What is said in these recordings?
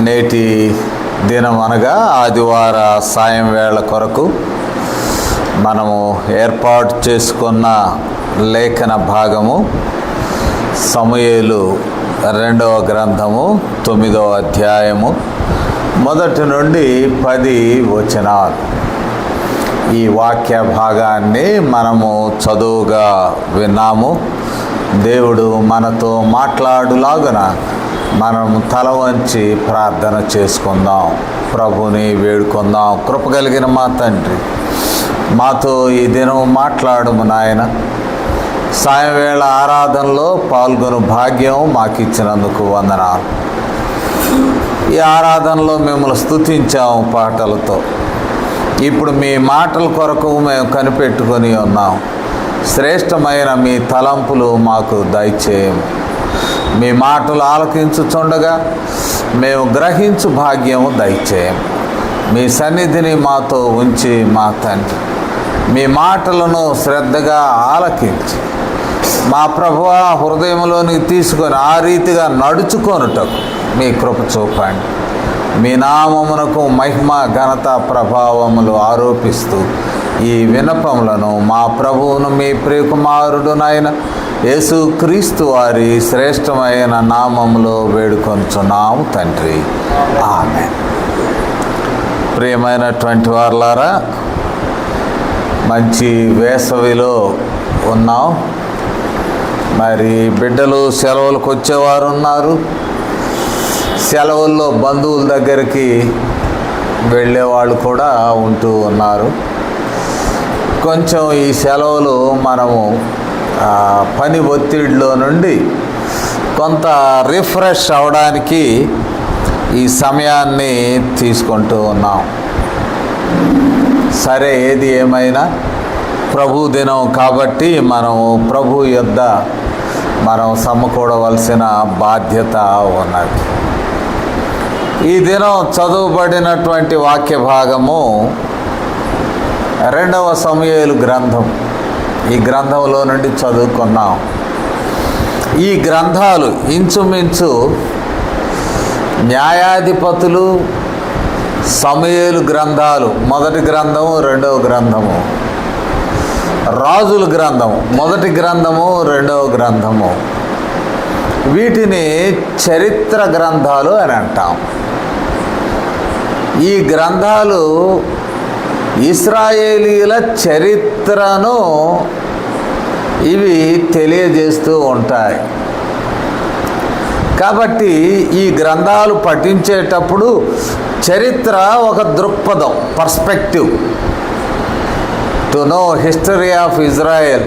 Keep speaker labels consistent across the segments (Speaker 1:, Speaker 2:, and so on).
Speaker 1: నేటి దినం అనగా ఆదివార సాయం వేళ కొరకు మనము ఏర్పాటు చేసుకున్న లేఖన భాగము సమూయేలు 2వ గ్రంథము 9వ అధ్యాయము 1 నుండి 10 వచనాలు. ఈ వాక్య భాగాన్ని మనము చదువుగా విన్నాము. దేవుడు మనతో మాట్లాడులాగున మనం తల వంచి ప్రార్థన చేసుకుందాం, ప్రభుని వేడుకుందాం. కృప కలిగిన మా తండ్రి, మాతో ఈ దినం మాట్లాడము నాయన. సాయంవేళ ఆరాధనలో పాల్గొను భాగ్యం మాకు ఇచ్చినందుకు వందనాలు. ఈ ఆరాధనలో మిమ్మల్ని స్తుతించాము పాటలతో. ఇప్పుడు మీ మాటల కొరకు మేము కనిపెట్టుకొని ఉన్నాం. శ్రేష్టమైన మీ తలంపులు మాకు దయచేయము. మీ మాటలు ఆలకించుచుండగా మేము గ్రహించు భాగ్యము దయచేయము. మీ సన్నిధిని మాతో ఉంచి మా తండ్రి, మీ మాటలను శ్రద్ధగా ఆలకించి మా ప్రభువా హృదయంలోనికి తీసుకొని ఆ రీతిగా నడుచుకొనుటకు మీ కృప చూపండి. మీ నామమునకు మహిమ ఘనత ప్రభావములు ఆరోపిస్తూ ఈ విన్నపములను మా ప్రభువును మీ ప్రియకుమారుడునైన యేసుక్రీస్తు వారి శ్రేష్టమైన నామములో వేడుకొంచున్నాము తండ్రి, ఆమేన్. ప్రియమైనటువంటి వారలారా, మంచి వేసవిలో ఉన్నాం. మరి బిడ్డలు సెలవులకు వచ్చేవారు ఉన్నారు. సెలవుల్లో బంధువుల దగ్గరికి వెళ్ళేవాళ్ళు కూడా ఉంటూ ఉన్నారు. కొంచెం ఈ సెలవులు మనము పని ఒత్తిడిలో నుండి కొంత రిఫ్రెష్ అవడానికి ఈ సమయాన్ని తీసుకుంటూ ఉన్నాం. సరే, ఏది ఏమైనా ప్రభు దినం కాబట్టి మనము ప్రభు యొద్ద మనం సమకూడవలసిన బాధ్యత ఉన్నది. ఈ దినం చదువుబడినటువంటి వాక్య భాగము 2వ సమూయేలు గ్రంథం. ఈ గ్రంథంలో నుండి చదువుకున్నాం. ఈ గ్రంథాలు ఇంచుమించు న్యాయాధిపతులు, సమూయేలు గ్రంథాలు, 1వ గ్రంథము 2వ గ్రంథము, రాజుల గ్రంథము 1వ గ్రంథము 2వ గ్రంథము, వీటిని చరిత్ర గ్రంథాలు అని అంటాం. ఈ గ్రంథాలు ఇశ్రాయేలీల చరిత్రను ఇవి తెలియజేస్తూ ఉంటాయి. కాబట్టి ఈ గ్రంథాలు పఠించేటప్పుడు చరిత్ర ఒక దృక్పథం, perspective, to know history of Israel,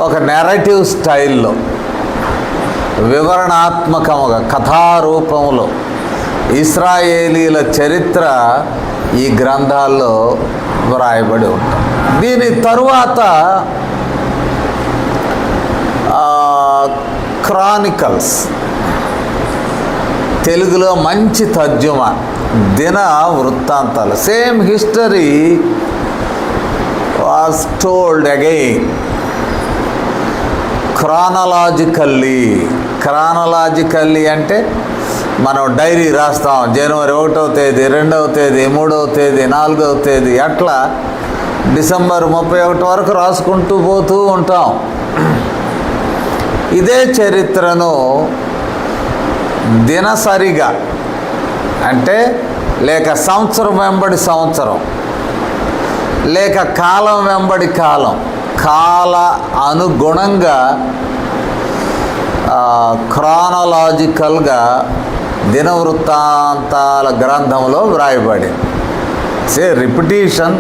Speaker 1: ఒక నెరేటివ్ స్టైల్లో, వివరణాత్మకముగా, కథారూపంలో ఇశ్రాయేలీల చరిత్ర ఈ గ్రంథాల్లో వ్రాయబడి ఉంటాం. దీని తరువాత క్రానికల్స్, తెలుగులో మంచి తర్జుమా, దిన వృత్తాంతాలు. Same history was told again chronologically అంటే మనం డైరీ రాస్తాం. జనవరి 1వ తేదీ, 2వ తేదీ, 3వ తేదీ, 4వ తేదీ, అట్లా డిసెంబర్ 31 వరకు రాసుకుంటూ పోతూ ఉంటాం. ఇదే చరిత్రను దినసరిగా, అంటే లేక సంవత్సరం వెంబడి సంవత్సరం, లేక కాలం వెంబడి కాలం, కాల అనుగుణంగా క్రానలాజికల్గా దినవృత్తాంతాల గ్రంథంలో వ్రాయబడింది. రిపిటీషన్,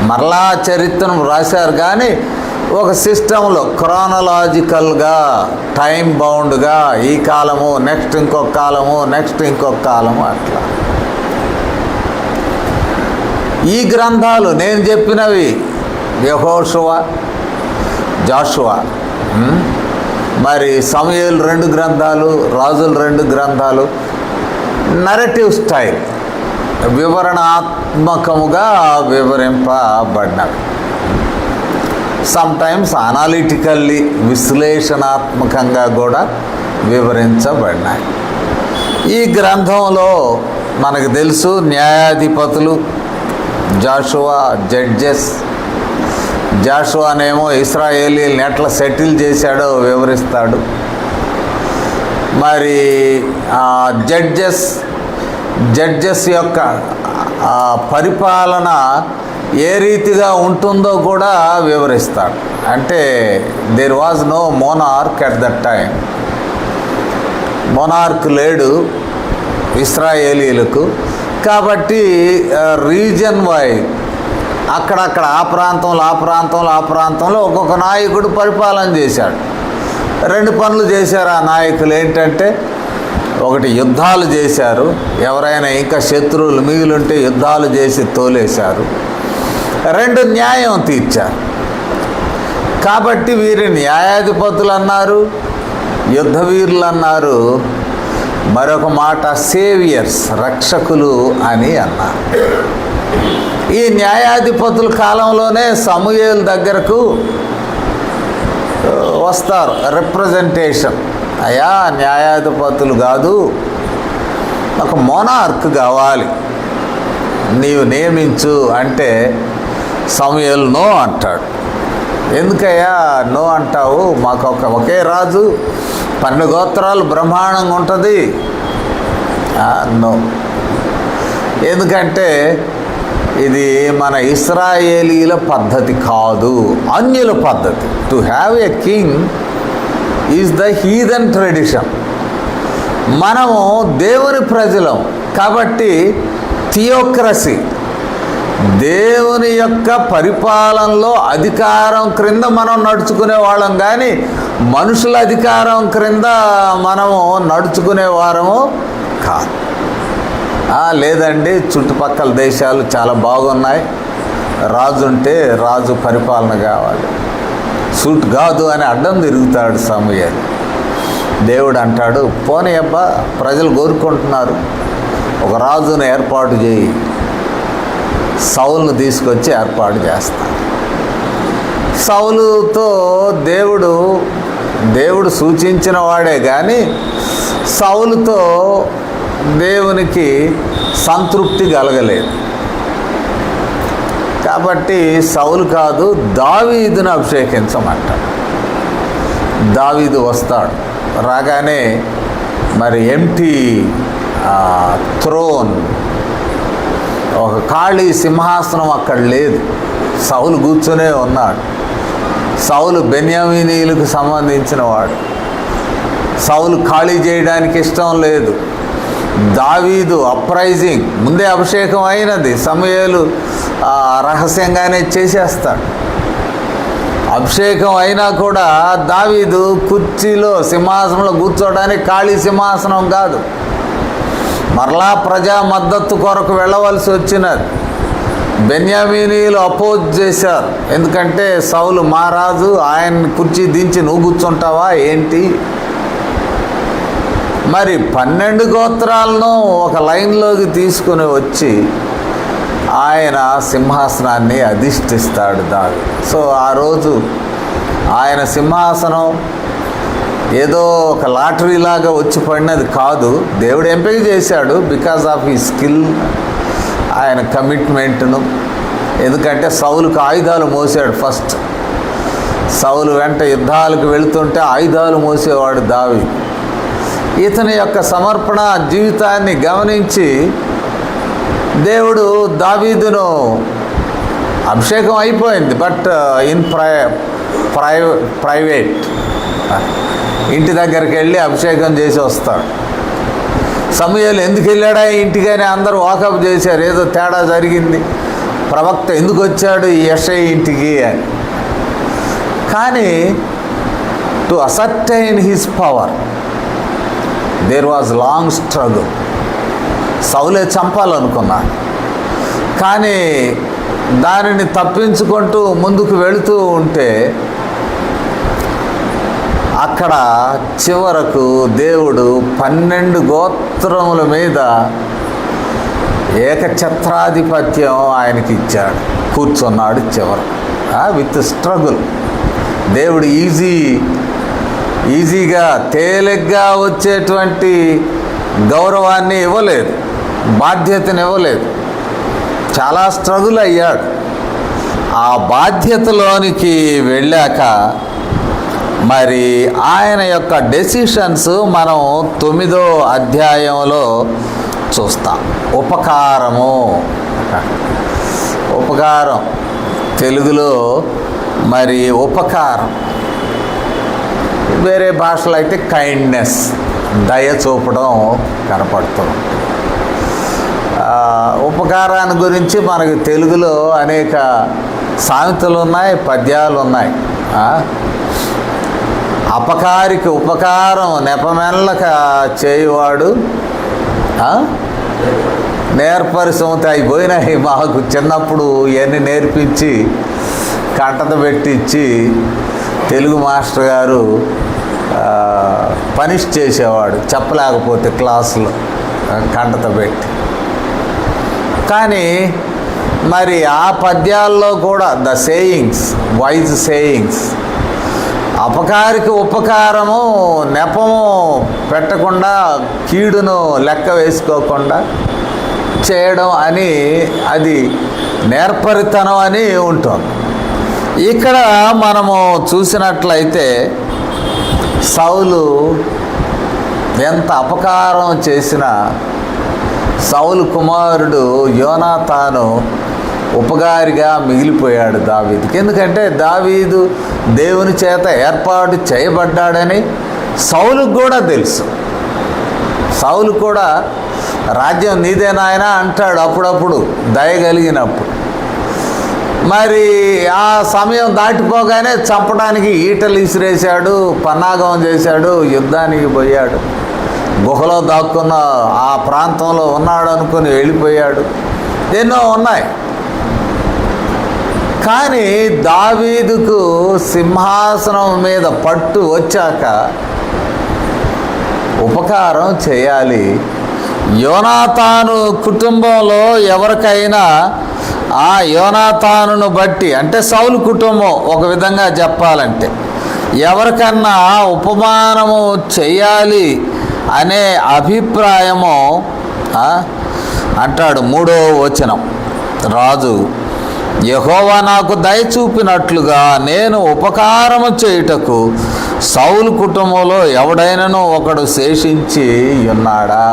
Speaker 1: మరలా చరిత్రను రాశారు కానీ ఒక సిస్టంలో క్రానలాజికల్గా, టైం బౌండ్గా, ఈ కాలము నెక్స్ట్ ఇంకొక కాలము, నెక్స్ట్ ఇంకొక కాలము, అట్లా. ఈ గ్రంథాలు నేను చెప్పినవి యెహోషువ, జాషువా, మరి సమూయేలు 2 గ్రంథాలు, రాజులు 2 గ్రంథాలు, నరేటివ్ స్టైల్, వివరణాత్మకముగా వివరింపబడినవి. సమ్టైమ్స్ అనాలిటికల్లీ, విశ్లేషణాత్మకంగా కూడా వివరించబడినాయి. ఈ గ్రంథంలో మనకు తెలుసు న్యాయాధిపతులు, జాషువా, జడ్జెస్. జాషువానేమో ఇశ్రాయేలీయుల్ని ఎట్లా సెటిల్ చేశాడో వివరిస్తాడు. మరి జడ్జెస్ యొక్క పరిపాలన ఏ రీతిగా ఉంటుందో కూడా వివరిస్తాడు. అంటే there was no monarch at that time. Monarch లేడు ఇశ్రాయేలీయులకు. కాబట్టి రీజన్ వైజ్ అక్కడక్కడ ఆ ప్రాంతంలో ఒక్కొక్క నాయకుడు పరిపాలన చేశాడు. 2 పనులు చేశారు ఆ నాయకులు. ఏంటంటే, ఒకటి యుద్ధాలు చేశారు, ఎవరైనా ఇంకా శత్రువులు మిగిలింటే యుద్ధాలు చేసి తోలేశారు. 2 న్యాయం తీర్చారు. కాబట్టి వీరి న్యాయాధిపతులు అన్నారు, యుద్ధవీరులు అన్నారు. మరొక మాట సేవియర్స్, రక్షకులు అని అన్నారు. ఈ న్యాయాధిపతుల కాలంలోనే సమూయేలు దగ్గరకు వస్తారు రిప్రజెంటేషన్. అయ్యా, న్యాయాధిపతులు కాదు, ఒక మోనార్క్ కావాలి, నీవు నియమించు అంటే సమూయేలు నో అంటాడు. ఎందుకయ్యా నో అంటావు? మాకు ఒకే రాజు, 12 గోత్రాలు బ్రహ్మాండంగా ఉంటుంది. నో. ఎందుకంటే ఇది మన ఇశ్రాయేలీల పద్ధతి కాదు, అన్యుల పద్ధతి. To have a king is the heathen tradition. మనము దేవుని ప్రజలం కాబట్టి థియోక్రసీ, దేవుని యొక్క పరిపాలనలో అధికారం క్రింద మనం నడుచుకునే వాళ్ళం, కానీ మనుషుల అధికారం క్రింద మనము నడుచుకునే వారము కాదు. లేదండి, చుట్టుపక్కల దేశాలు చాలా బాగున్నాయి, రాజు ఉంటే రాజు పరిపాలన కావాలి, సూట్ కాదు అని అడ్డం తిరుగుతాడు సమూయేలు. దేవుడు అంటాడు, పోనీ అబ్బా, ప్రజలు కోరుకుంటున్నారు, ఒక రాజును ఏర్పాటు చేయి. సౌలును తీసుకొచ్చి ఏర్పాటు చేస్తాడు. సౌలుతో దేవుడు సూచించిన వాడే కానీ సౌలుతో దేవునికి సంతృప్తి కలగలేదు. కాబట్టి సౌలు కాదు, దావీదును అభిషేకించమంటాడు. దావీదు వస్తాడు. రాగానే మరి ఎంటీ థ్రోన్, ఒక ఖాళీ సింహాసనం అక్కడ లేదు, సౌలు కూర్చునే ఉన్నాడు. సౌలు బెన్యామీనీయులకు సంబంధించిన వాడు. సౌలు ఖాళీ చేయడానికి ఇష్టం లేదు. దావీదు అప్రైజింగ్, ముందే అభిషేకం అయినది, సమూయేలు రహస్యంగానే చేసేస్తాడు. అభిషేకం అయినా కూడా దావీదు కుర్చీలో సింహాసనంలో కూర్చోడానికి ఖాళీ సింహాసనం కాదు, మరలా ప్రజా మద్దతు కొరకు వెళ్ళవలసి వచ్చినది. బెన్యామీనీయులు అపోజ్ చేశారు. ఎందుకంటే సౌలు మా రాజు, ఆయన కుర్చీ దించి నువ్వు కూర్చుంటావా ఏంటి? మరి 12 గోత్రాలను ఒక లైన్లోకి తీసుకుని వచ్చి ఆయన సింహాసనాన్ని అధిష్ఠిస్తాడు దావీదు. సో ఆ రోజు ఆయన సింహాసనం ఏదో ఒక లాటరీలాగా వచ్చి పడినది కాదు, దేవుడు ఎంపిక చేశాడు బికాజ్ ఆఫ్ ఈ స్కిల్, ఆయన కమిట్మెంట్ను. ఎందుకంటే సౌలుకు ఆయుధాలు మోసాడు. ఫస్ట్ సౌలు వెంట యుద్ధాలకు వెళుతుంటే ఆయుధాలు మోసేవాడు దావీదు. ఇతని యొక్క సమర్పణ జీవితాన్ని గమనించి దేవుడు దావీదును, అభిషేకం అయిపోయింది, బట్ ఇన్ ప్రైవేట్ ఇంటి దగ్గరికి వెళ్ళి అభిషేకం చేసి వస్తాడు. సమూయేలు ఎందుకు వెళ్ళాడా ఇంటికని అందరూ వాకప్ చేశారు, ఏదో తేడా జరిగింది, ప్రవక్త ఎందుకు వచ్చాడు ఈ యెషయి ఇంటికి అని. కానీ to ascertain his power there was long struggle. సౌలే చంపాలనుకున్నాడు, కానీ దానిని తప్పించుకుంటూ ముందుకు వెళుతూ ఉంటే అక్కడ చివరకు దేవుడు 12 గోత్రముల మీద ఏకఛత్రాధిపత్యం ఆయనకి ఇచ్చాడు. కూర్చున్నాడు చివర విత్ స్ట్రగుల్. దేవుడు ఈజీగా తేలిగ్గా వచ్చేటువంటి గౌరవాన్ని ఇవ్వలేదు, బాధ్యతను ఇవ్వలేదు. చాలా స్ట్రగుల్ అయ్యాడు. ఆ బాధ్యతలోనికి వెళ్ళాక మరి ఆయన యొక్క డెసిషన్స్ మనం 9వ అధ్యాయంలో చూస్తాం. ఉపకారము, ఉపకారం తెలుగులో మరి ఉపకారం, వేరే భాషలో అయితే కైండ్నెస్, దయ చూపడం కనపడుతుంది. ఉపకారాన్ని గురించి మనకి తెలుగులో అనేక సామెతలు ఉన్నాయి, పద్యాలు ఉన్నాయి. అపకారికి ఉపకారం నెపమెల్లక చేయువాడు నేర్పరిసొంత అయిపోయినాయి. మాకు చిన్నప్పుడు ఇవన్నీ నేర్పించి కంటత పెట్టించి తెలుగు మాస్టర్ గారు పనిష్ చేసేవాడు చెప్పలేకపోతే క్లాసులో కంటత పెట్టి. కానీ మరి ఆ పద్యాల్లో కూడా ద సేయింగ్స్, వైజ్ సేయింగ్స్, అపకారికి ఉపకారము నెపము పెట్టకుండా, కీడును లెక్క వేసుకోకుండా చేయడం అని, అది నేర్పరితనం అని ఉంటుంది. ఇక్కడ మనము చూసినట్లయితే సౌలు ఎంత అపకారం చేసినా సౌలు కుమారుడు యోనాతాను ఉపకారిగా మిగిలిపోయాడు దావీదుకి. ఎందుకంటే దావీదు దేవుని చేత ఏర్పాటు చేయబడ్డాడని సౌలుకు కూడా తెలుసు. సౌలు కూడా రాజ్యం నీదే నాయన అంటాడు అప్పుడప్పుడు దయగలిగినప్పుడు. మరి ఆ సమయం దాటిపోగానే చంపడానికి ఈటలు ఇసిరేశాడు, పన్నాగం చేశాడు, యుద్ధానికి పోయాడు, గుహలో దాక్కున్న ఆ ప్రాంతంలో ఉన్నాడు అనుకుని వెళ్ళిపోయాడు. ఎన్నో ఉన్నాయి. కానీ దావీదుకు సింహాసనం మీద పట్టు వచ్చాక ఉపకారం చేయాలి. యోనాతాను కుటుంబంలో ఎవరికైనా ఆ యోనాతానును బట్టి, అంటే సౌలు కుటుంబం ఒక విధంగా చెప్పాలంటే, ఎవరికన్నా ఉపమానము చెయ్యాలి అనే అభిప్రాయము అంటాడు 3వ వచనం. రాజు యెహోవా నాకు దయ చూపినట్లుగా నేను ఉపకారము చేయుటకు సౌలు కుటుంబంలో ఎవడైనాను ఒకడు శేషించి ఉన్నాడా?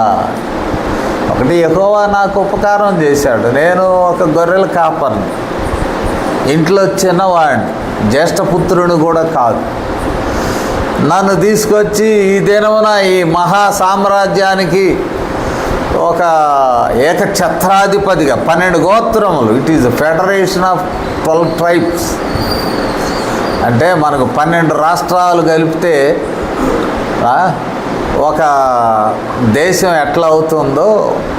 Speaker 1: ఒకటి, యెహోవా నాకు ఉపకారం చేశాడు. నేను ఒక గొర్రెల కాపర్ని, ఇంట్లో చిన్నవాడిని, జ్యేష్ఠపుత్రుని కూడా కాదు. నన్ను తీసుకొచ్చి ఈ దినమున ఈ మహా సామ్రాజ్యానికి ఒక ఏకఛత్రాధిపతిగా 12 గోత్రములు, it is federation of 12 tribes. అంటే మనకు 12 రాష్ట్రాలు కలిపితే ఒక దేశం ఎట్లా అవుతుందో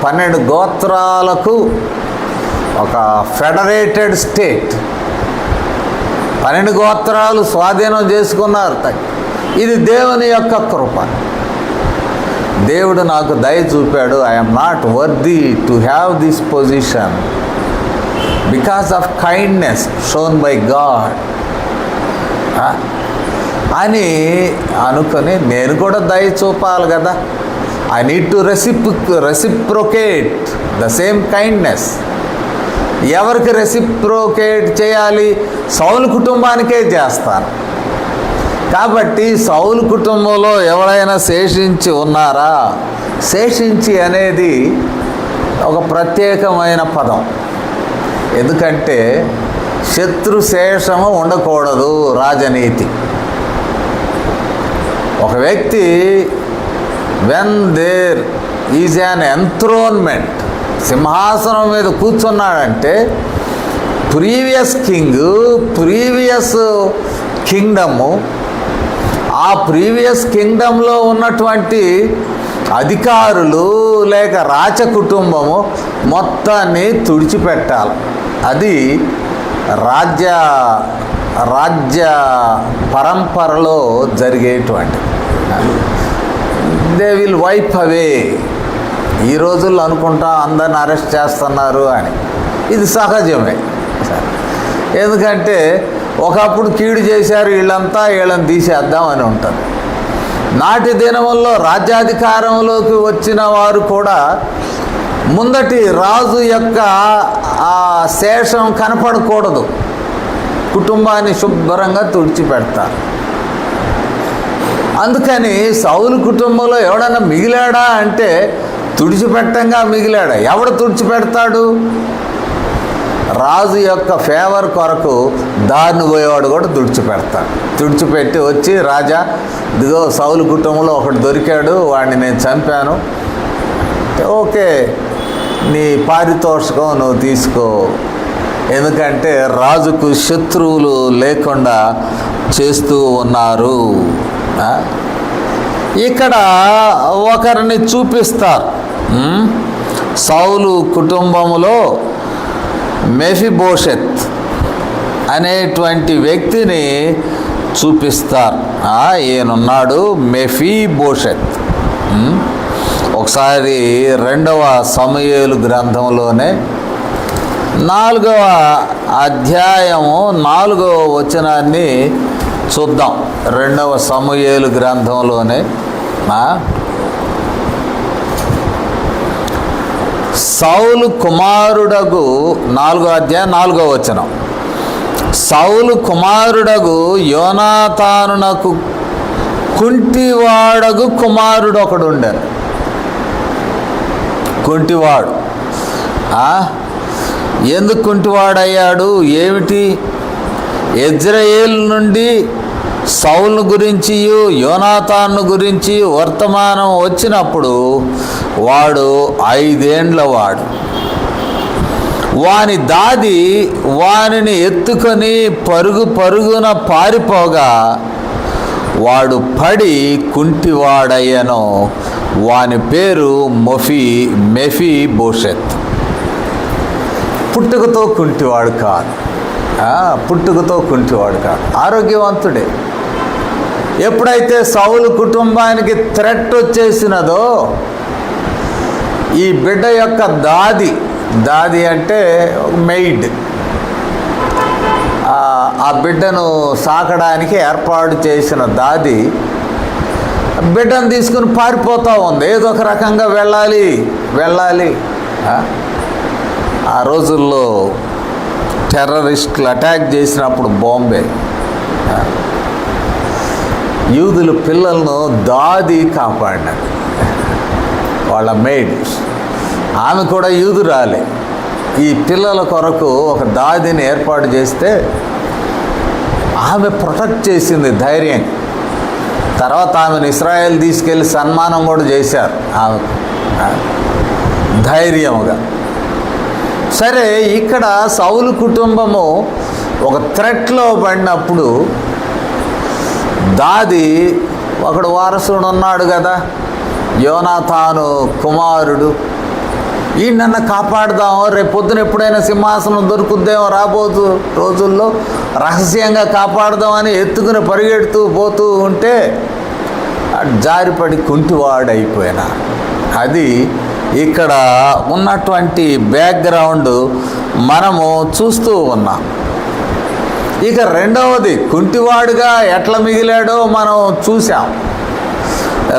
Speaker 1: 12 గోత్రాలకు ఒక ఫెడరేటెడ్ స్టేట్. 12 గోత్రాలు స్వాధీనం చేసుకున్నారు. ఇది దేవుని యొక్క కృప. దేవుడు నాకు దయ చూపాడు. I'm not worthy to have this position because of kindness shown by God అని అనుకొని నేను కూడా దయ చూపాలి కదా. I need to reciprocate the same kindness. ఎవరికి రెసిప్రొకేట్ చేయాలి? సౌలు కుటుంబానికే చేస్తాను. కాబట్టి సౌలు కుటుంబంలో ఎవరైనా శేషించి ఉన్నారా? శేషించి అనేది ఒక ప్రత్యేకమైన పదం. ఎందుకంటే శత్రుశేషము ఉండకూడదు, రాజనీతి. ఒక వ్యక్తి వెన్ దేర్ ఈజ్ యాన్ ఎంథ్రోన్మెంట్, సింహాసనం మీద కూర్చున్నాడంటే ప్రీవియస్ కింగ్, ప్రీవియస్ కింగ్డము, ఆ ప్రీవియస్ కింగ్డంలో ఉన్నటువంటి అధికారులు లేక రాచ కుటుంబము మొత్తాన్ని తుడిచిపెట్టాలి. అది రాజ్య పరంపరలో జరిగేటువంటి. They will wipe away. ఈ రోజుల్లో అనుకుంటా అందరిని అరెస్ట్ చేస్తున్నారు అని. ఇది సహజమే. ఎందుకంటే ఒకప్పుడు కీడు చేశారు వీళ్ళంతా, వీళ్ళని తీసేద్దాం అని ఉంటుంది. నాటి దినముల్లో రాజ్యాధికారంలోకి వచ్చిన వారు కూడా ముందటి రాజు యొక్క ఆ శేషం కనపడకూడదు, కుటుంబాన్ని శుభ్రంగా తుడిచిపెడతారు. అందుకని సౌలు కుటుంబంలో ఎవడన్నా మిగిలాడా అంటే తుడిచిపెట్టంగా మిగిలాడా. ఎవడు తుడిచిపెడతాడు? రాజు యొక్క ఫేవర్ కొరకు దారిని పోయేవాడు కూడా తుడిచిపెడతాడు. తుడిచిపెట్టి వచ్చి, రాజా ఇదిగో సౌలు కుటుంబంలో ఒకడు దొరికాడు, వాడిని నేను చంపాను, ఓకే నీ పారితోషికం నువ్వు తీసుకో, ఎందుకంటే రాజుకు శత్రువులు లేకుండా చేస్తూ ఉన్నారు. ఇక్కడ ఒకరిని చూపిస్తారు. సౌలు కుటుంబంలో మెఫీబోషెత్ అనేటువంటి వ్యక్తిని చూపిస్తారు. ఈయనున్నాడు మెఫీబోషెత్. ఒకసారి 2వ సమూయేలు గ్రంథంలోనే 4వ అధ్యాయము 4వ వచనాన్ని చూద్దాం. 2వ సమూయేలు గ్రంథంలోనే సౌలు కుమారుడగు 4వ అధ్యాయం 4వ వచనం. సౌలు కుమారుడగు యోనాతానునకు కుంటివాడగు కుమారుడు ఒకడు ఉండారు. కుంటివాడు ఎందుకు కుంటివాడయ్యాడు? ఏమిటి? యెజ్రెయేలు నుండి సౌలు గురించి యోనాతాను గురించి వర్తమానం వచ్చినప్పుడు వాడు 5 ఏండ్ల వాడు. వాని దాది వానిని ఎత్తుకొని పరుగున పారిపోగా వాడు పడి కుంటివాడయ్యను. వాని పేరు మెఫీబోషెత్. పుట్టుకతో కుంటివాడు కాదు, పుట్టుకతో కుంటివాడు కాదు, ఆరోగ్యవంతుడే. ఎప్పుడైతే సౌలు కుటుంబానికి థ్రెట్ వచ్చేసినదో ఈ బిడ్డ యొక్క దాది అంటే మెయిడ్, ఆ బిడ్డను సాకడానికి ఏర్పాటు చేసిన దాది బిడ్డను తీసుకుని పారిపోతూ ఉంది. ఏదో ఒక రకంగా వెళ్ళాలి. ఆ రోజుల్లో టెర్రరిస్టులు అటాక్ చేసినప్పుడు బాంబే, యూదుల పిల్లలను దాది కాపాడినారు. వాళ్ళ మెయిడ్, ఆమె కూడా యూదురాలే. ఈ పిల్లల కొరకు ఒక దాదిని ఏర్పాటు చేస్తే ఆమె ప్రొటెక్ట్ చేసింది ధైర్యం. తర్వాత ఆమెను ఇశ్రాయేల్ తీసుకెళ్ళి సన్మానం కూడా చేశారు ఆమె ధైర్యముగా. సరే, ఇక్కడ సౌలు కుటుంబము ఒక థ్రెట్లో పడినప్పుడు దాది ఒకడు వారసుడు ఉన్నాడు కదా, యోనాతాను కుమారుడు, ఈ నన్ను కాపాడుదాం, రేపు పొద్దున ఎప్పుడైనా సింహాసనం దొరుకుద్దేమో రాబోతు రోజుల్లో, రహస్యంగా కాపాడుదామని ఎత్తుకుని పరిగెడుతూ పోతూ ఉంటే జారిపడి కుంటివాడైపోయినా. అది ఇక్కడ ఉన్నటువంటి బ్యాక్గ్రౌండ్ మనము చూస్తూ ఉన్నాం. ఇక రెండవది, కుంటివాడుగా ఎట్లా మిగిలాడో మనం చూసాం.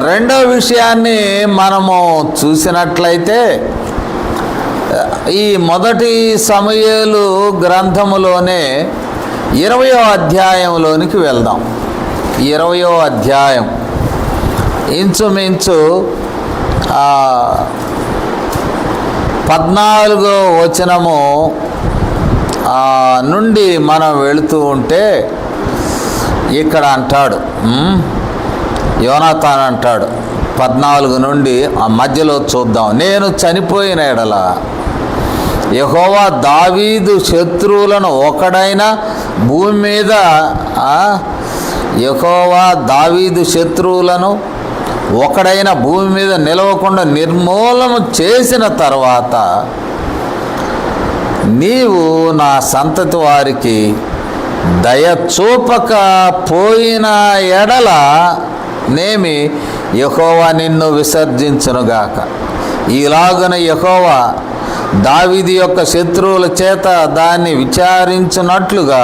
Speaker 1: రెండవ విషయాన్ని మనము చూసినట్లయితే ఈ మొదటి సమూయేలు గ్రంథములోనే 20వ అధ్యాయంలోనికి వెళ్దాం. 20వ అధ్యాయం ఇంచుమించు 14వ వచనము నుండి మనం వెళుతూ ఉంటే ఇక్కడ అంటాడు, యోనాతాను అంటాడు 14 నుండి ఆ మధ్యలో చూద్దాం. నేను చనిపోయిన ఎడల యెహోవా దావీదు శత్రువులను ఒకడైన భూమి మీద యెహోవా దావీదు శత్రువులను ఒకడైన భూమి మీద నిలవకుండా నిర్మూలన చేసిన తర్వాత నీవు నా సంతతి వారికి దయ చూపక పోయిన ఎడల నేమి యెహోవా నిన్ను విసర్జించునుగాక. ఈలాగున యెహోవా దావీదు యొక్క శత్రువుల చేత దాన్ని విచారించినట్లుగా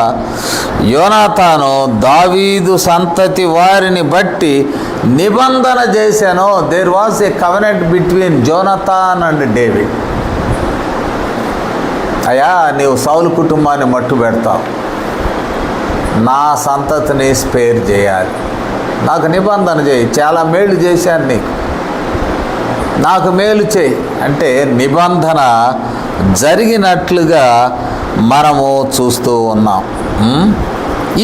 Speaker 1: యోనాతాను దావీదు సంతతి వారిని బట్టి నిబంధన చేశాను. There was a covenant between Jonathan and David. అయ్యా, నీవు సౌలు కుటుంబాన్ని మట్టు పెడతావు, నా సంతతిని స్పేర్ చేయాలి, నాకు నిబంధన చేయి, చాలా మేలు చేశాను నీకు, నాకు మేలు చేయి అంటే నిబంధన జరిగినట్లుగా మనము చూస్తూ ఉన్నాం.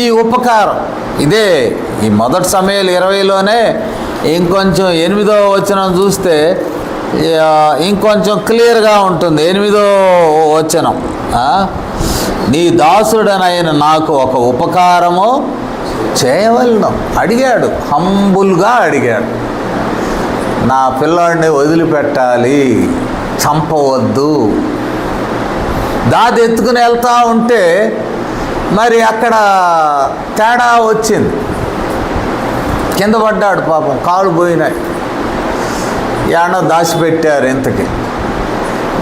Speaker 1: ఈ ఉపకారం ఇదే ఈ మొదటి సమయాలు 20లోనే ఇంకొంచెం 8వ వచనం చూస్తే ఇంకొంచెం క్లియర్గా ఉంటుంది. 8వ వచనం, నీ దాసుడనైన నాకు ఒక ఉపకారము చేయవలను అడిగాడు. హంబుల్గా అడిగాడు, నా పిల్లాడిని వదిలిపెట్టాలి, చంపవద్దు. దాది ఎత్తుకుని వెళ్తూ ఉంటే మరి అక్కడ తేడా వచ్చింది, కింద పడ్డాడు, పాపం కాళ్ళు పోయినాయి. ఏడో దాచిపెట్టారు. ఇంతకి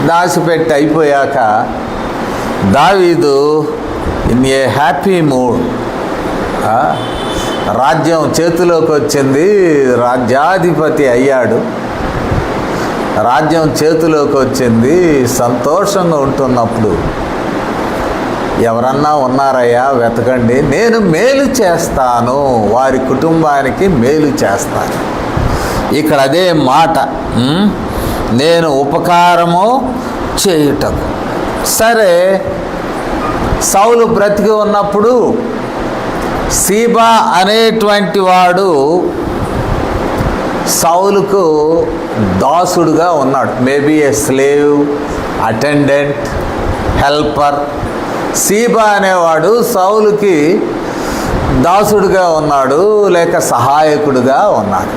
Speaker 1: దాచిపెట్టి అయిపోయాక దావీదు ఇన్ ఏ హ్యాపీ మూడ్, రాజ్యం చేతిలోకి వచ్చింది, రాజ్యాధిపతి అయ్యాడు, రాజ్యం చేతిలోకి వచ్చింది, సంతోషంగా ఉంటున్నప్పుడు ఎవరన్నా ఉన్నారయ్యా వెతకండి, నేను మేలు చేస్తాను, వారి కుటుంబానికి మేలు చేస్తాను. ఇక్కడ అదే మాట, నేను ఉపకారము చేయుటకు. సరే, సౌలు బ్రతికి ఉన్నప్పుడు సీబా అనేటువంటి వాడు సౌలుకు దాసుడుగా ఉన్నాడు. Maybe a slave, attendant, helper. Ziba అనేవాడు సౌలుకి దాసుడుగా ఉన్నాడు, లేక సహాయకుడుగా ఉన్నాడు.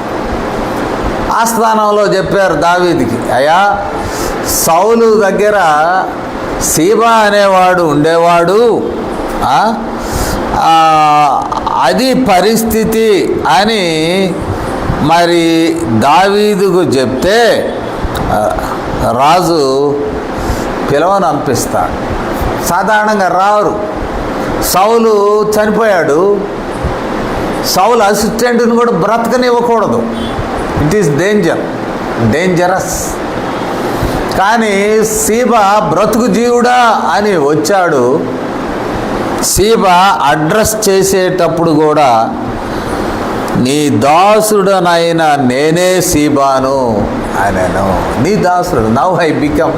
Speaker 1: ఆ స్థానంలో చెప్పారు దావీదుకి, అయ్యా, సౌలు దగ్గర సీబా అనేవాడు ఉండేవాడు, అది పరిస్థితి అని మరి దావీదుకు చెప్తే రాజు పిలవనంపిస్తాడు. సాధారణంగా రారు. సౌలు చనిపోయాడు, సౌలు అసిస్టెంట్ని కూడా బ్రతకనివ్వకూడదు. It is dangerous. కానీ సీబా బ్రతుకు జీవుడా అని వచ్చాడు. సీబా అడ్రస్ చేసేటప్పుడు కూడా నీ దాసుడనైన నేనే సీబాను అనను. నీ దాసుడు, now I become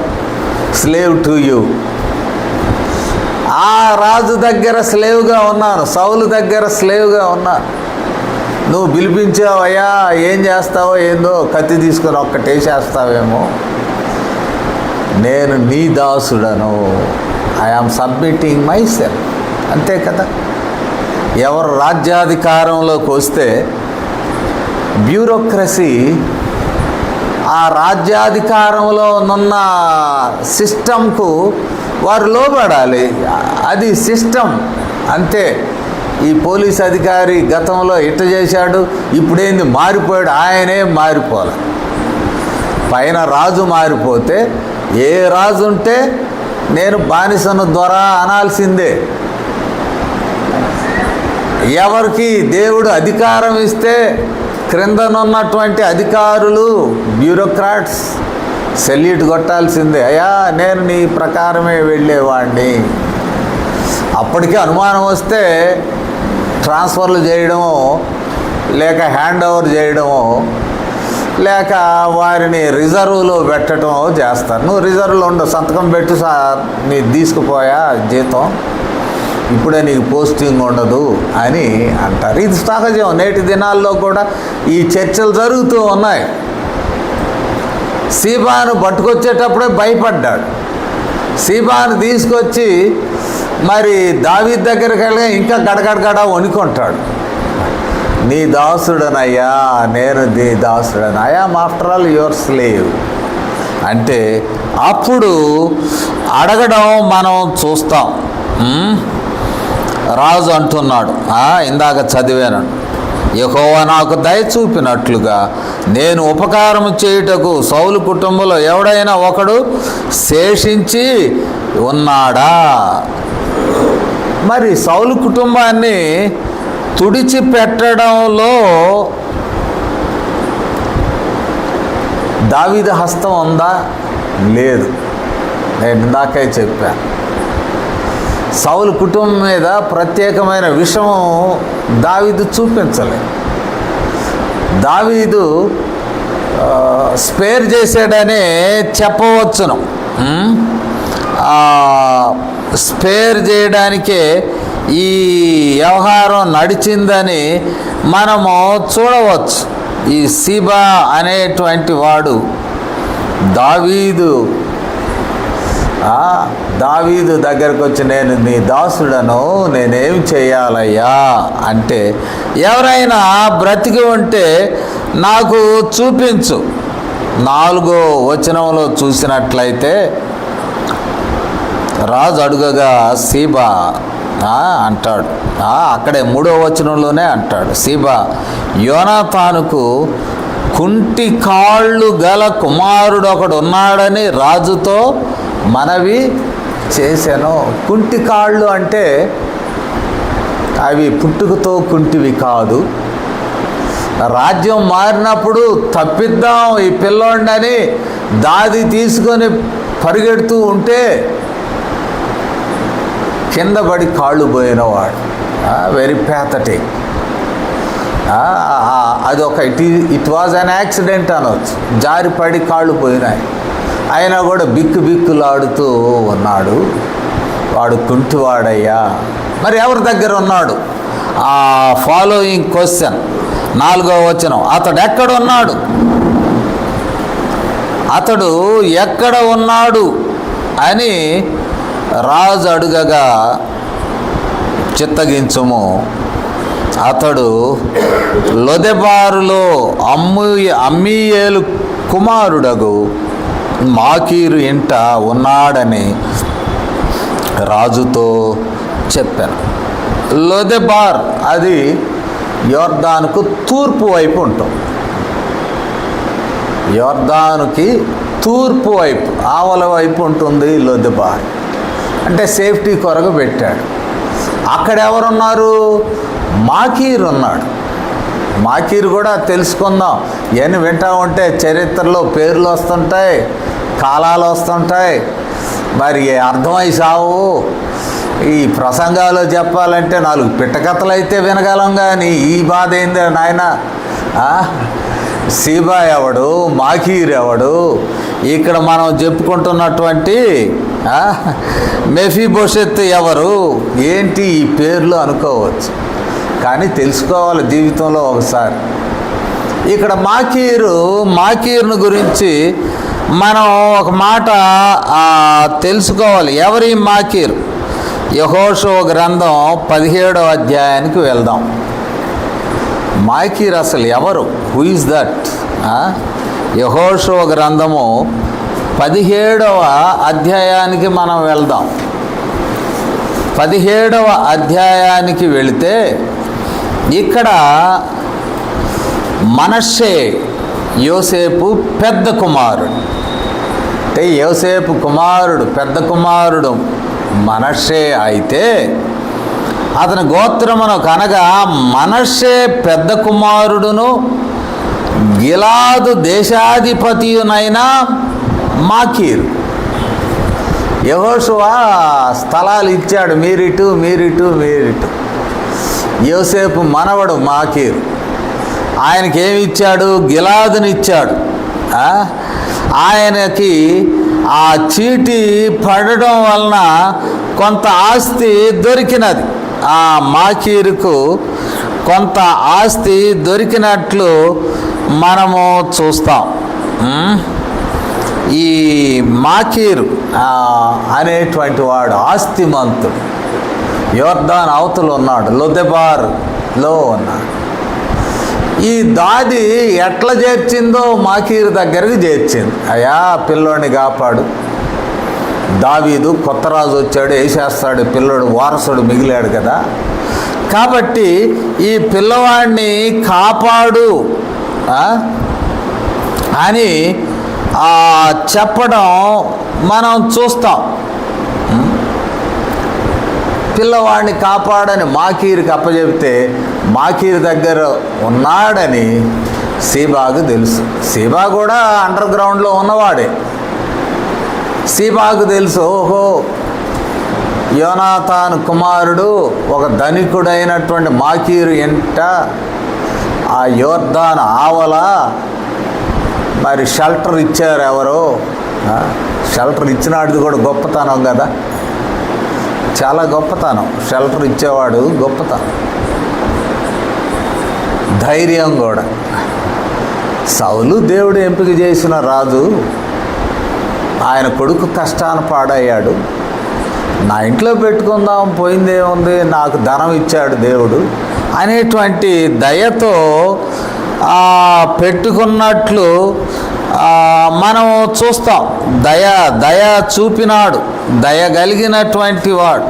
Speaker 1: slave to you. ఆ రాజు దగ్గర స్లేవ్గా ఉన్నాను, సౌలు దగ్గర స్లేవ్గా ఉన్నాను. నువ్వు పిలిపించావయ్యా, ఏం చేస్తావో ఏందో, కత్తి తీసుకొని ఒక్కటేసేస్తావేమో, నేను నీ దాసుడను. I am submitting myself. అంతే కదా. ఎవరు రాజ్యాధికారంలోకి వస్తే బ్యూరోక్రసీ ఆ రాజ్యాధికారంలో ఉన్న సిస్టంకు వారు లోబడాలి. అది సిస్టమ్ అంతే. ఈ పోలీస్ అధికారి గతంలో ఇట్ట చేశాడు, ఇప్పుడేంది మారిపోయాడు, ఆయనే మారిపోలే. పైన రాజు మారిపోతే ఏ రాజు ఉంటే నేను బానిసను దొర అనాల్సిందే. ఎవరికి దేవుడు అధికారం ఇస్తే క్రిందనున్నటువంటి అధికారులు, బ్యూరోక్రాట్స్ సెల్యూట్ కొట్టాల్సిందే. అయ్యా, నేను నీ ప్రకారమే వెళ్ళేవాడిని. అప్పటికే అనుమానం వస్తే ట్రాన్స్ఫర్లు చేయడమో, లేక హ్యాండ్ ఓవర్ చేయడమో, లేక వారిని రిజర్వ్లో పెట్టడమో చేస్తారు. నువ్వు రిజర్వ్లో ఉండవు, సంతకం పెట్టు సార్, నీ తీసుకుపోయా జీతం, ఇప్పుడే నీకు పోస్టింగ్ ఉండదు అని అంటారు. ఇది సహజం. నేటి దినాల్లో కూడా ఈ చర్చలు జరుగుతూ ఉన్నాయి. సీబాను పట్టుకొచ్చేటప్పుడే భయపడ్డాడు. సీబాను తీసుకొచ్చి మరి దావీదు దగ్గరికి వెళ్ళి ఇంకా గడగడగడ వణుకుంటాడు. నీ దాసుడనయ్యా, నేను నీ దాసుడని, I am after all your slave అంటే అప్పుడు అడగడం మనం చూస్తాం. రాజు అంటున్నాడు, ఇందాక చదివాను, యెహోవా నాకు దయ చూపినట్లుగా నేను ఉపకారం చేయుటకు సౌలు కుటుంబంలో ఎవడైనా ఒకడు శేషించి ఉన్నాడా? మరి సౌలు కుటుంబాన్ని తుడిచిపెట్టడంలో దావీదు హస్తం ఉందా? లేదు. నేను ఇందాకే చెప్పాను, సౌలు కుటుంబం మీద ప్రత్యేకమైన విషము దావీదు చూపించలేదు. దావీదు స్పేర్ చేశాడనే చెప్పవచ్చును. స్పేర్ చేయడానికే ఈ వ్యవహారం నడిచిందని మనము చూడవచ్చు. ఈ సీబా అనేటువంటి వాడు దావీదు దగ్గరకు వచ్చి, నేను నీ దాసుడను, నేనేమి చేయాలయ్యా అంటే, ఎవరైనా బ్రతికి ఉంటే నాకు చూపించు. 4వ వచనంలో చూసినట్లయితే రాజు అడుగగా సీబా అంటాడు. అక్కడే 3వ వచనంలోనే అంటాడు, సీబా యోనాతానుకు కుంటి కాళ్ళు గల కుమారుడు ఒకడు ఉన్నాడని రాజుతో మనవి చేశాను. కుంటి కాళ్ళు అంటే అవి పుట్టుకతో కుంటివి కాదు. రాజ్యం మారినప్పుడు తప్పిద్దాం ఈ పిల్లోడిని దాది తీసుకొని పరిగెడుతూ ఉంటే కింద పడి కాళ్ళు పోయినవాడు. Very pathetic. అదొక ఇట్ వాజ్ అన్ యాక్సిడెంట్ అనవచ్చు. జారిపడి కాళ్ళు పోయినాయి. అయినా కూడా బిక్కులాడుతూ ఉన్నాడు. వాడు కుంటివాడయ్యా. మరి ఎవరి దగ్గర ఉన్నాడు? ఫాలోయింగ్ క్వశ్చన్, 4వ వచనం. అతడు ఎక్కడ ఉన్నాడు? అతడు ఎక్కడ ఉన్నాడు అని రాజు అడుగగా చిత్తగించుము. అతడు లొదెబారులో అమ్మీయేలు కుమారుడగు మాకీరు ఇంట ఉన్నాడని రాజుతో చెప్పాను. లొదెబార్ అది యోర్దానుకు తూర్పు వైపు ఉంటుంది. యోర్దానుకి తూర్పు వైపు, ఆవల వైపు ఉంటుంది లొదెబార్. అంటే సేఫ్టీ కొరకు పెట్టాడు. అక్కడ ఎవరున్నారు? మాకీరు ఉన్నాడు. మాకీరు కూడా తెలుసుకుందాం. ఇవన్నీ వింటూ ఉంటే చరిత్రలో పేర్లు వస్తుంటాయి, కాలాలు వస్తుంటాయి. మరి అర్థమై సావు. ఈ ప్రసంగాలు చెప్పాలంటే 4 పిట్టకథలు అయితే వినగలం, కానీ ఈ బాధ ఏంది నాయన? సీబా ఎవడు, మాకీరు ఎవడు? ఇక్కడ మనం చెప్పుకుంటున్నటువంటి మెఫీబోషెత్ ఎవరు? ఏంటి ఈ పేర్లు అనుకోవచ్చు, కానీ తెలుసుకోవాలి జీవితంలో ఒకసారి. ఇక్కడ మాకీరును గురించి మనం ఒక మాట తెలుసుకోవాలి. ఎవరి మాకీరు? యెహోషువ గ్రంథం 17వ అధ్యాయానికి వెళ్దాం. మాకీరు అసలు ఎవరు? Who is that? యెహోషువ గ్రంథము 17వ అధ్యాయానికి మనం వెళ్దాం. 17వ అధ్యాయానికి వెళితే ఇక్కడ మనష్షే యోసేపు పెద్ద కుమారుడు. అంటే యోసేపు కుమారుడు, పెద్ద కుమారుడు మనష్షే అయితే అతని గోత్రమును కనగా మనష్షే పెద్ద కుమారుడును గిలాదు దేశాధిపతియునైన మాకీరు. యెహోషువ స్థలాలు ఇచ్చాడు, మీరిటు. యోసేపు మనవడు మాకీరు. ఆయనకి ఏమి ఇచ్చాడు? గిలాదుని ఇచ్చాడు. ఆయనకి ఆ చీటీ పడడం వలన కొంత ఆస్తి దొరికినది. ఆ మాకీరుకు కొంత ఆస్తి దొరికినట్లు మనము చూస్తాం. ఈ మాకీరు అనేటువంటి వాడు ఆస్తిమంతుడు. యోర్దాన్ అవతల ఉన్నాడు, లొదెబార్లో ఉన్నాడు. ఈ దాది ఎట్లా చేర్చిందో మాకీరు దగ్గరికి చేర్చింది. అయ్యా పిల్లోడిని కాపాడు. దావీదు కొత్త రాజు వచ్చాడు, వేసేస్తాడు, పిల్లోడు వారసుడు మిగిలాడు కదా, కాబట్టి ఈ పిల్లవాడిని కాపాడు అని చెప్పడం మనం చూస్తాం. పిల్లవాడిని కాపాడని మాకీరుకి అప్పచెప్తే మాకీరు దగ్గర ఉన్నాడని సీబాకు తెలుసు. సీబా కూడా అండర్ గ్రౌండ్లో ఉన్నవాడే. సీబాకు తెలుసు, ఓహో యోనాతాను కుమారుడు ఒక ధనికుడైనటువంటి మాకీరు ఎంట ఆ యోర్దాను ఆవల మరి షెల్టర్ ఇచ్చారు ఎవరో. షెల్టర్ ఇచ్చినాడిది కూడా గొప్పతనం కదా, చాలా గొప్పతనం. షెల్టర్ ఇచ్చేవాడు గొప్పతనం, ధైర్యం కూడా. సౌలు దేవుడు ఎంపిక చేసిన రాజు, ఆయన కొడుకు కష్టాన పాడయ్యాడు. నా ఇంట్లో పెట్టుకుందాం, పోయిందేముంది, నాకు ధనం ఇచ్చాడు దేవుడు అనేటువంటి దయతో పెట్టుకున్నట్లు మనం చూస్తాం. దయ చూపినాడు, దయ కలిగినటువంటి వాడు.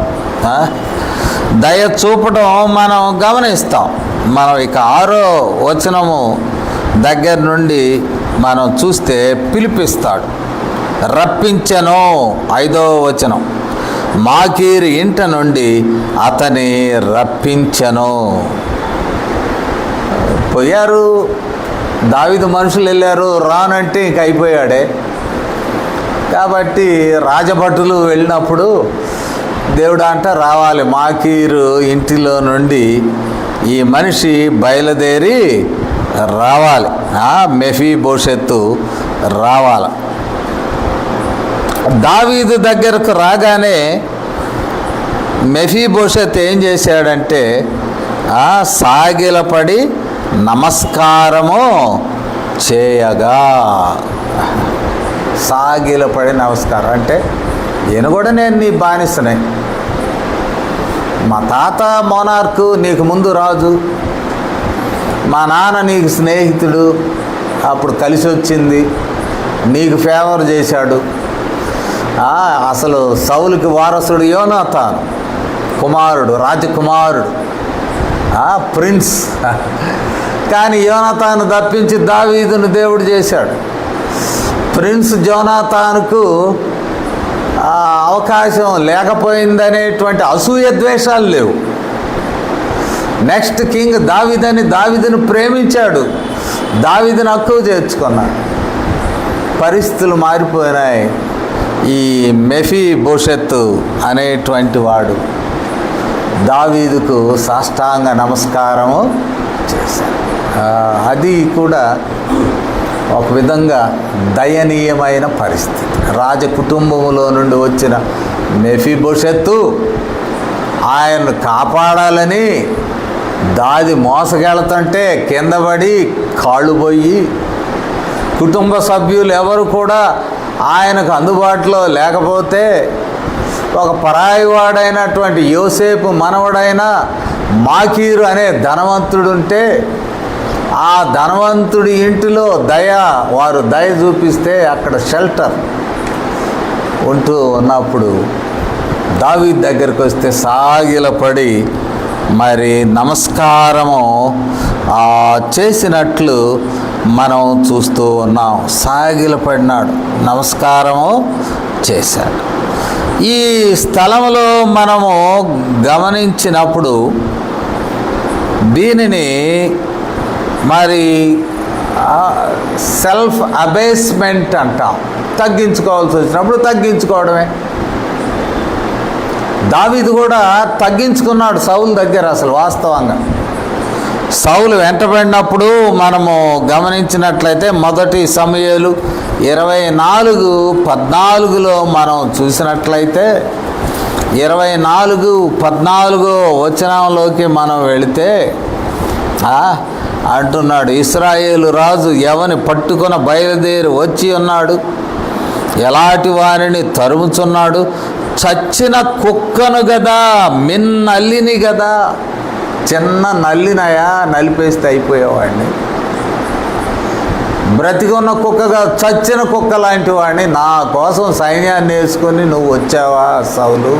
Speaker 1: దయ చూపడం మనం గమనిస్తాం. మనం ఇక 6వ వచనము దగ్గర నుండి మనం చూస్తే పిలిపిస్తాడు. రప్పించెను, 5వ వచనం, మాకీరు ఇంట నుండి అతని రప్పించెను. పోయారు, దావీదు మనుషులు వెళ్ళారు, రానంటే ఇంక అయిపోయాడే. కాబట్టి రాజభటులు వెళ్ళినప్పుడు దేవుడు అంట రావాలి, మాకీరు ఇంటిలో నుండి ఈ మనిషి బయలుదేరి రావాలి, మెఫీబోషెత్తు రావాలి. దావీదు దగ్గరకు రాగానే మెఫీబోషెత్ ఏం చేశాడంటే సాగిలపడి నమస్కారము చేయగా. సాగిలపడి నమస్కారం అంటే, ఈయన కూడా నేను నీ బానిసనే, మా తాత మోనార్కు, నీకు ముందు రాజు, మా నాన్న నీకు స్నేహితుడు, అప్పుడు కలిసి వచ్చింది, నీకు ఫేవర్ చేశాడు. అసలు సౌలుకి వారసుడు యోనాతాను కుమారుడు, రాజకుమారుడు, ప్రిన్స్. కానీ యోనాతాను తప్పించి దావీదును దేవుడు చేశాడు. ప్రిన్స్ యోనాతానుకు అవకాశం లేకపోయిందనేటువంటి అసూయ ద్వేషాలు లేవు. నెక్స్ట్ కింగ్ దావీదని దావీదును ప్రేమించాడు, దావీదును హక్కువ చేర్చుకున్నాడు. పరిస్థితులు మారిపోయినాయి. ఈ మెఫీబోషెత్ అనేటువంటి వాడు దావీదుకు సాష్టాంగ నమస్కారము చేశాడు. అది కూడా ఒక విధంగా దయనీయమైన పరిస్థితి. రాజకుటుంబంలో నుండి వచ్చిన మెఫీబోషెత్తు ఆయన్ను కాపాడాలని దాది మోసగెళ్తుంటే కింద పడి కాళ్ళు పోయి, కుటుంబ సభ్యులు ఎవరు కూడా ఆయనకు అందుబాటులో లేకపోతే, ఒక పరాయివాడైనటువంటి యోసేపు మనవడైన మాకీరు అనే ధనవంతుడుంటే, ఆ ధనవంతుడి ఇంటిలో వారు దయ చూపిస్తే అక్కడ షెల్టర్ ఉంటూ ఉన్నప్పుడు దావీదు దగ్గరికి వస్తే సాగిలపడి మరి నమస్కారము చేసినట్లు మనం చూస్తూ ఉన్నాం. సాగిలపడినాడు, నమస్కారము చేశాడు. ఈ స్థలంలో మనము గమనించినప్పుడు దీనిని మరి సెల్ఫ్ అబేస్మెంట్ అంటాం. తగ్గించుకోవాల్సి వచ్చినప్పుడు తగ్గించుకోవడమే. దావీదు కూడా తగ్గించుకున్నాడు సౌలు దగ్గర. అసలు వాస్తవంగా సౌలు వెంటబడినప్పుడు మనము గమనించినట్లయితే 1 సమూయేలు 24:14 మనం చూసినట్లయితే 24:14 వచనంలోకి మనం వెళితే అంటున్నాడు, ఇశ్రాయేలు రాజు ఎవని పట్టుకొని బయలుదేరి వచ్చి ఉన్నాడు, ఎలాంటి వారిని తరుముచున్నాడు, చచ్చిన కుక్కను గదా, మిన్నల్లిని గదా. చిన్న నల్లినయా, నలిపేస్తే అయిపోయేవాడిని. బ్రతికున్న కుక్కగా చచ్చిన కుక్క లాంటి వాడిని నా కోసం సైన్యాన్ని వేసుకొని నువ్వు వచ్చావా సౌలు,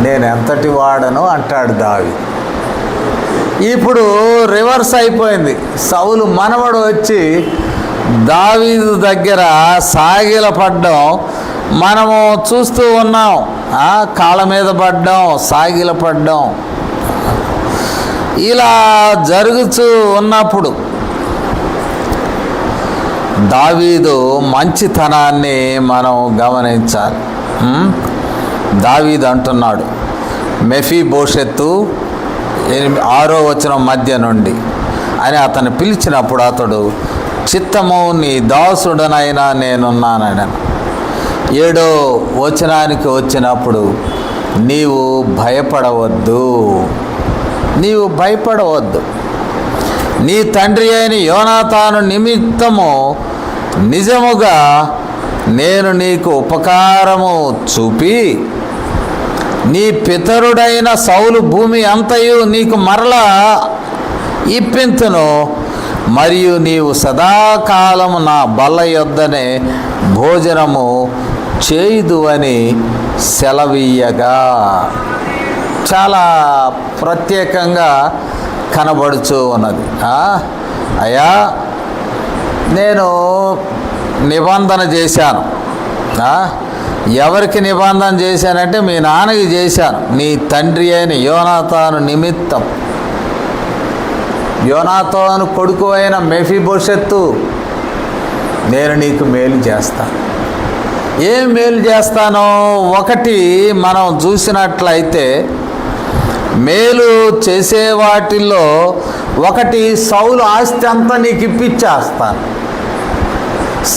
Speaker 1: నేను ఎంతటి వాడను అంటాడు దావీదు. ఇప్పుడు రివర్స్ అయిపోయింది. సౌలు మనవడు వచ్చి దావీదు దగ్గర సాగిలపడ్డం మనము చూస్తూ ఉన్నాం. కాళ్ళ మీద పడ్డం, సాగిలపడ్డం ఇలా జరుగుతూ ఉన్నప్పుడు దావీదు మంచితనాన్ని మనం గమనించాలి. దావీదు అంటున్నాడు, మెఫీబోషెత్తు 6వ వచనం మధ్య నుండి అని అతను పిలిచినప్పుడు అతడు, చిత్తము నీ దాసుడనైనా నేనున్నానని. 7వ వచనానికి వచ్చినప్పుడు, నీవు భయపడవద్దు, నీవు భయపడవద్దు, నీ తండ్రి అయిన యోనాతాను నిమిత్తము నిజముగా నేను నీకు ఉపకారము చూపి నీ పితరుడైన సౌలు భూమి అంతయు నీకు మరలా ఇప్పింతును, మరియు నీవు సదాకాలము నా బల్ల యొద్దనే భోజనము చేయుదు అని సెలవీయగా చాలా ప్రత్యేకంగా కనబడుచూ ఉన్నది. అయ్యా, నేను నిబంధన చేశాను. ఎవరికి నిబంధన చేశానంటే మీ నాన్నకి చేశాను, నీ తండ్రి అయిన యోనాతాను నిమిత్తం. యోనాతాను కొడుకు అయిన మెఫీబోషెత్తు, నేను నీకు మేలు చేస్తాను. ఏం మేలు చేస్తానో ఒకటి మనం చూసినట్లయితే, మేలు చేసే వాటిల్లో ఒకటి, సౌలు ఆస్తి అంతా నీకు ఇప్పించేస్తాను,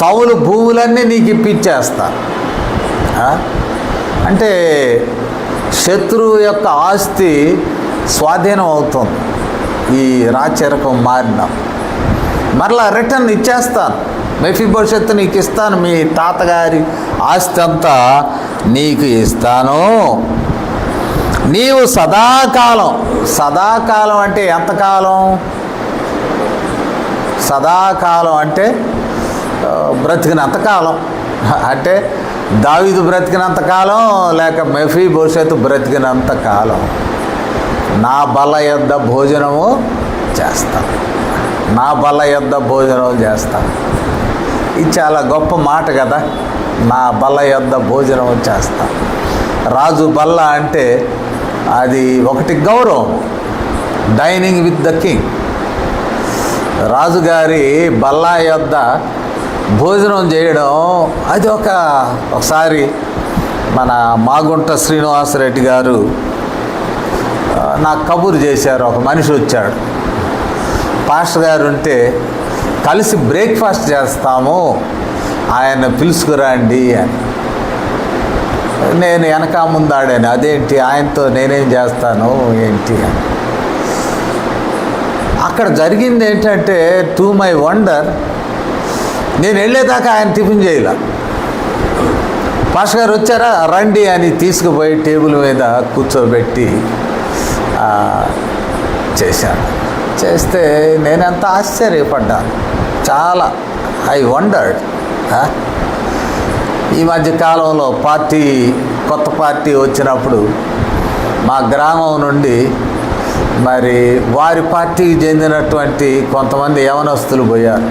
Speaker 1: సౌలు భూములన్నీ నీకు ఇప్పించేస్తాను. అంటే శత్రువు యొక్క ఆస్తి స్వాధీనం అవుతుంది. ఈ రాచరికం మారిన మరలా రిటర్న్ ఇచ్చేస్తాను, మెఫీబోషెత్తు నీకు ఇస్తాను, మీ తాతగారి ఆస్తి అంతా నీకు ఇస్తాను. నీవు సదాకాలం, సదాకాలం అంటే ఎంతకాలం? సదాకాలం అంటే బ్రతికినంతకాలం. అంటే దావీదు బ్రతికినంతకాలం లేక మెఫీబోషెత్తు బ్రతికినంతకాలం నా బల్ల యొద్ద భోజనము చేస్తాను, నా బల్ల యొద్ద భోజనం చేస్తాను. ఇది చాలా గొప్ప మాట కదా, నా బల్ల యొద్ద భోజనం చేస్తాను. రాజు బల్ల అంటే అది ఒకటి గౌరవం, డైనింగ్ విత్ ద కింగ్. రాజుగారి బల్ల యొద్ద భోజనం చేయడం అది ఒకసారి మన మాగుంట శ్రీనివాసరెడ్డి గారు నాకు కబురు చేశారు. ఒక మనిషి వచ్చాడు, పాస్టర్ గారు ఉంటే కలిసి బ్రేక్ఫాస్ట్ చేస్తాము, ఆయన పిలుచుకురండి అని. నేను వెనక ముందాడాను, అదేంటి ఆయనతో నేనేం చేస్తాను ఏంటి అని. అక్కడ జరిగింది ఏంటంటే, టు మై వండర్, నేను వెళ్ళేదాకా ఆయన టిఫిన్ చేయలే. పాస్టర్ గారు వచ్చారా, రండి అని తీసుకుపోయి టేబుల్ మీద కూర్చోబెట్టి చేశాను. చేస్తే నేనంత ఆశ్చర్యపడ్డాను, చాలా ఐ వండర్డ్. ఈ మధ్య కాలంలో కొత్త పార్టీ వచ్చినప్పుడు మా గ్రామం నుండి మరి వారి పార్టీకి చెందినటువంటి కొంతమంది యవనస్తులు పోయారు.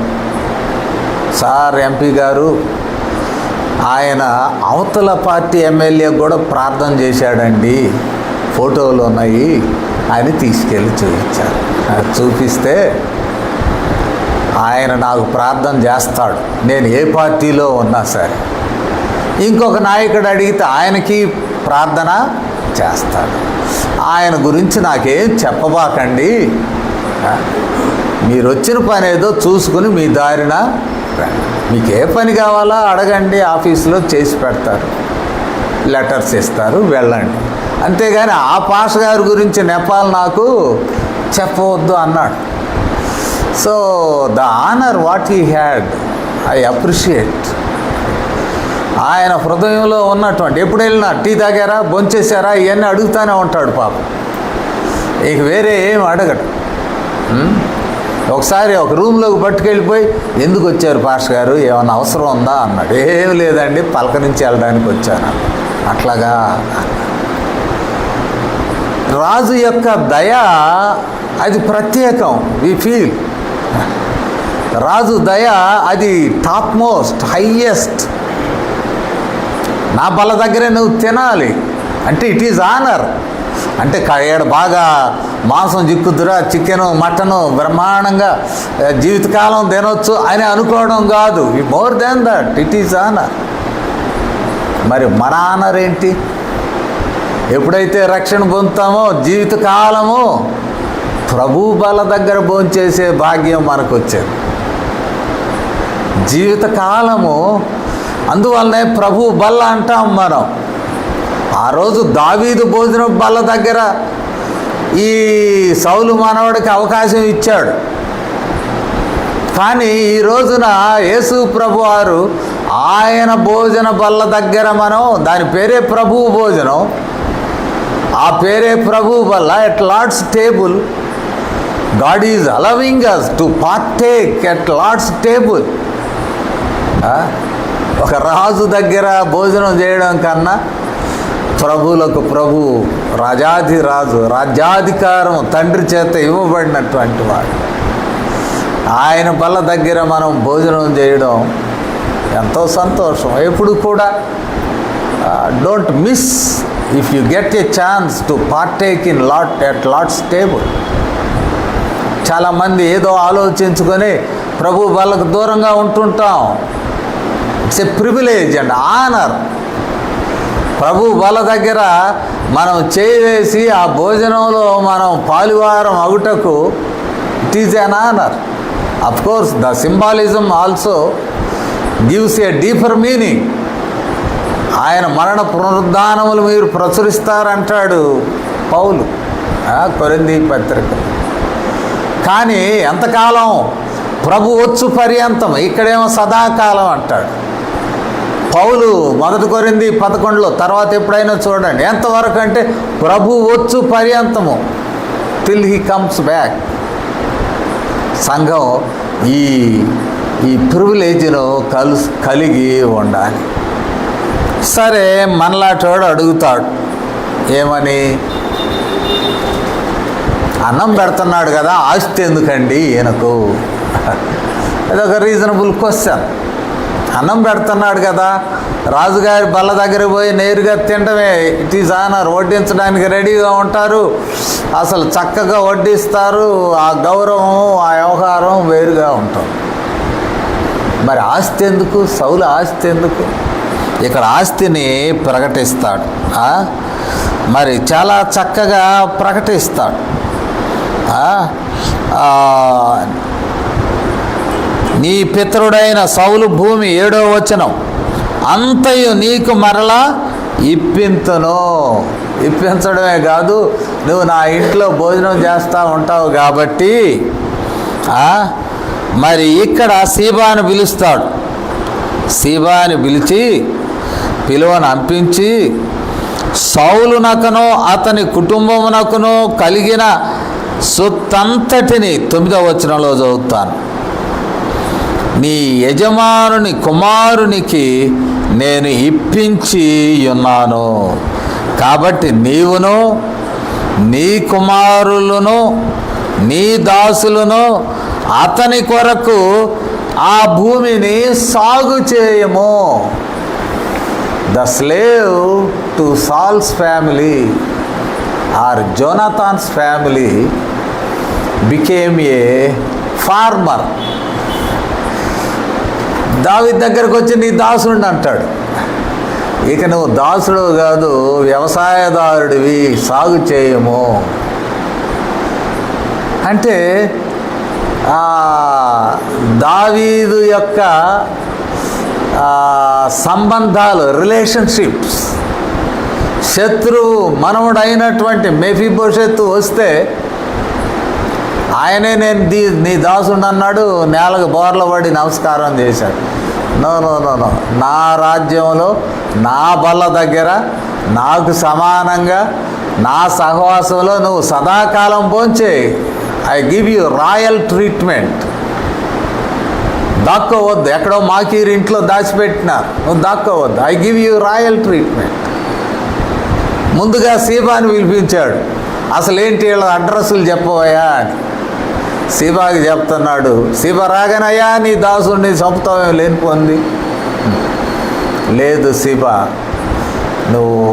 Speaker 1: సార్ ఎంపీ గారు, ఆయన అవతల పార్టీ ఎమ్మెల్యే కూడా ప్రార్థన చేశాడండి, ఫోటోలు ఉన్నాయి అని తీసుకెళ్ళి చూపించారు. చూపిస్తే ఆయన నాకు ప్రార్థన చేస్తాడు, నేను ఏ పార్టీలో ఉన్నా సరే. ఇంకొక నాయకుడు అడిగితే ఆయనకి ప్రార్థన చేస్తాడు. ఆయన గురించి నాకేం చెప్పబాకండి, మీరు వచ్చిన పని ఏదో చూసుకుని మీ దారిన మీకు ఏ పని కావాలో అడగండి, ఆఫీసులో చేసి పెడతారు, లెటర్స్ ఇస్తారు, వెళ్ళండి. అంతేగాని ఆ పాస్ గారి గురించి నెపాల్ నాకు చెప్పవద్దు అన్నాడు. So the honour what he had I appreciate. ఆయన హృదయంలో ఉన్నటువంటి, ఎప్పుడు వెళ్ళినా టీ తాగారా, భోంచేశారా, ఇవన్నీ అడుగుతూనే ఉంటాడు పాపం, ఇక వేరే ఏం అడగడు. ఒకసారి ఒక రూమ్లోకి పట్టుకెళ్ళిపోయి, ఎందుకు వచ్చారు పాస్టర్ గారు, ఏమన్నా అవసరం ఉందా అన్నాడు. ఏం లేదండి, పలకరించి వెళ్ళడానికి వచ్చాను. అట్లాగా రాజు యొక్క దయ అది ప్రత్యేకం. వి ఫీల్ రాజు దయ అది టాప్ మోస్ట్, హైయెస్ట్. నా బల్ల దగ్గరే నువ్వు తినాలి అంటే ఇట్ ఈజ్ ఆనర్. అంటే ఇక్కడ బాగా మాంసం చిక్కుతురా, చికెను మటను బ్రహ్మాండంగా జీవితకాలం తినొచ్చు అని అనుకోవడం కాదు. More than that, it is honour. మరి మన ఆనర్ ఏంటి? ఎప్పుడైతే రక్షణ పొందుతామో జీవితకాలము ప్రభు బల దగ్గర భోంచేసే భాగ్యం మనకు వచ్చేది. జీవితకాలము అందువల్లనే ప్రభు బల్ల అంటాం మనం. ఆ రోజు దావీదు భోజనం బల్ల దగ్గర ఈ సౌలు మనవడికి అవకాశం ఇచ్చాడు. కానీ ఈ రోజున యేసు ప్రభు వారు ఆయన భోజన బల్ల దగ్గర మనం, దాని పేరే ప్రభువు భోజనం, ఆ పేరే ప్రభువు బల్ల. At Lord's table God is allowing us to partake at Lord's table. ఒక రాజు దగ్గర భోజనం చేయడం కన్నా ప్రభువులకు ప్రభు, రాజాది రాజు, రాజ్యాధికారం తండ్రి చేత ఇవ్వబడినటువంటి వాడు, ఆయన బల్ల దగ్గర మనం భోజనం చేయడం ఎంతో సంతోషం. ఎప్పుడు కూడా don't miss if you get a chance to partake in at Lord's table. చాలామంది ఏదో ఆలోచించుకొని ప్రభు బల్లకు దూరంగా ఉంటుంటాం. It's a privilege and honour. ప్రభు బల దగ్గర మనం చేయవేసి ఆ భోజనంలో మనం పాలువారం అగుటకు it is an honour. Of course the symbolism also gives a deeper meaning. ఆయన మరణ పునరుద్ధానములు మీరు ప్రచురిస్తారంటాడు పౌలు కొరింథీ పత్రిక. కానీ ఎంతకాలం? ప్రభు వచ్చు పర్యంతం. ఇక్కడేమో సదాకాలం అంటాడు పౌలు. 1 కొరింథీ 11 తర్వాత ఎప్పుడైనా చూడండి. ఎంతవరకు అంటే ప్రభు వచ్చు పర్యంతము, టిల్ హీ కమ్స్ బ్యాక్. సంఘం ఈ ప్రివిలేజ్ను కలిగి ఉండాలి. సరే, మనలాటోడు అడుగుతాడు ఏమని? అన్నం పెడుతున్నాడు కదా, ఆస్తి ఎందుకండి ఈయనకు? అదొక రీజనబుల్ క్వశ్చన్. అన్నం పెడుతున్నాడు కదా, రాజుగారి బల్ల దగ్గర పోయి నేరుగా తినడమే ఇట్ ఈజ్ ఆనర్. వడ్డించడానికి రెడీగా ఉంటారు, అసలు చక్కగా వడ్డిస్తారు. ఆ గౌరవం, ఆ వ్యవహారం వేరుగా ఉంటాం. మరి ఆస్తి ఎందుకు? సౌలు ఆస్తి ఎందుకు? ఇక్కడ ఆస్తిని ప్రకటిస్తాడు. మరి చాలా చక్కగా ప్రకటిస్తాడు. నీ పితరుడైన సౌలు భూమి 7వ వచనం అంతయు నీకు మరలా ఇప్పింతును. ఇప్పించడమే కాదు, నువ్వు నా ఇంట్లో భోజనం చేస్తూ ఉంటావు కాబట్టి. మరి ఇక్కడ సీబాను పిలుస్తాడు. సీబాని పిలిచి పిలువను అంపించి సౌలునకును అతని కుటుంబమునకును కలిగిన సొత్తంతటిని 9వ వచనంలో చదువుతాను. నీ యజమానుని కుమారునికి నేను ఇప్పించి ఉన్నాను కాబట్టి నీవును నీ కుమారులను నీ దాసులను అతని కొరకు ఆ భూమిని సాగు చేయము. The slave to Saul's family or Jonathan's family became a farmer. దావీదు దగ్గరకు వచ్చి నీ దాసుడు అంటాడు. ఇక నువ్వు దాసుడు కాదు, వ్యవసాయదారుడివి, సాగు చేయము అంటే దావీదు యొక్క సంబంధాలు, రిలేషన్షిప్స్, శత్రువు మనవుడైనటువంటి మెఫీబోషెతు వస్తే ఆయనే నేను నీ దాసుడు అన్నాడు, నేలకు బోర్ల పడి నమస్కారం చేశాడు. నో నో నో నో నా రాజ్యంలో నా బల్ల దగ్గర నాకు సమానంగా నా సహవాసంలో నువ్వు సదాకాలం భోంచే. I give you royal treatment. దాక్కోవద్దు, ఎక్కడో మాకీరి ఇంట్లో దాచిపెట్టినారు, నువ్వు దాక్కోవద్దు. I give you royal treatment. ముందుగా సీబాని పిలిపించాడు. అసలేంటి వీళ్ళ అడ్రస్సులు చెప్పవయ్యా అని సీబాకి చెప్తున్నాడు. సీబా రాగానయ్యా నీ దాసుడిని చంపుతావేం లేనిపోంది. లేదు సీబా, నువ్వు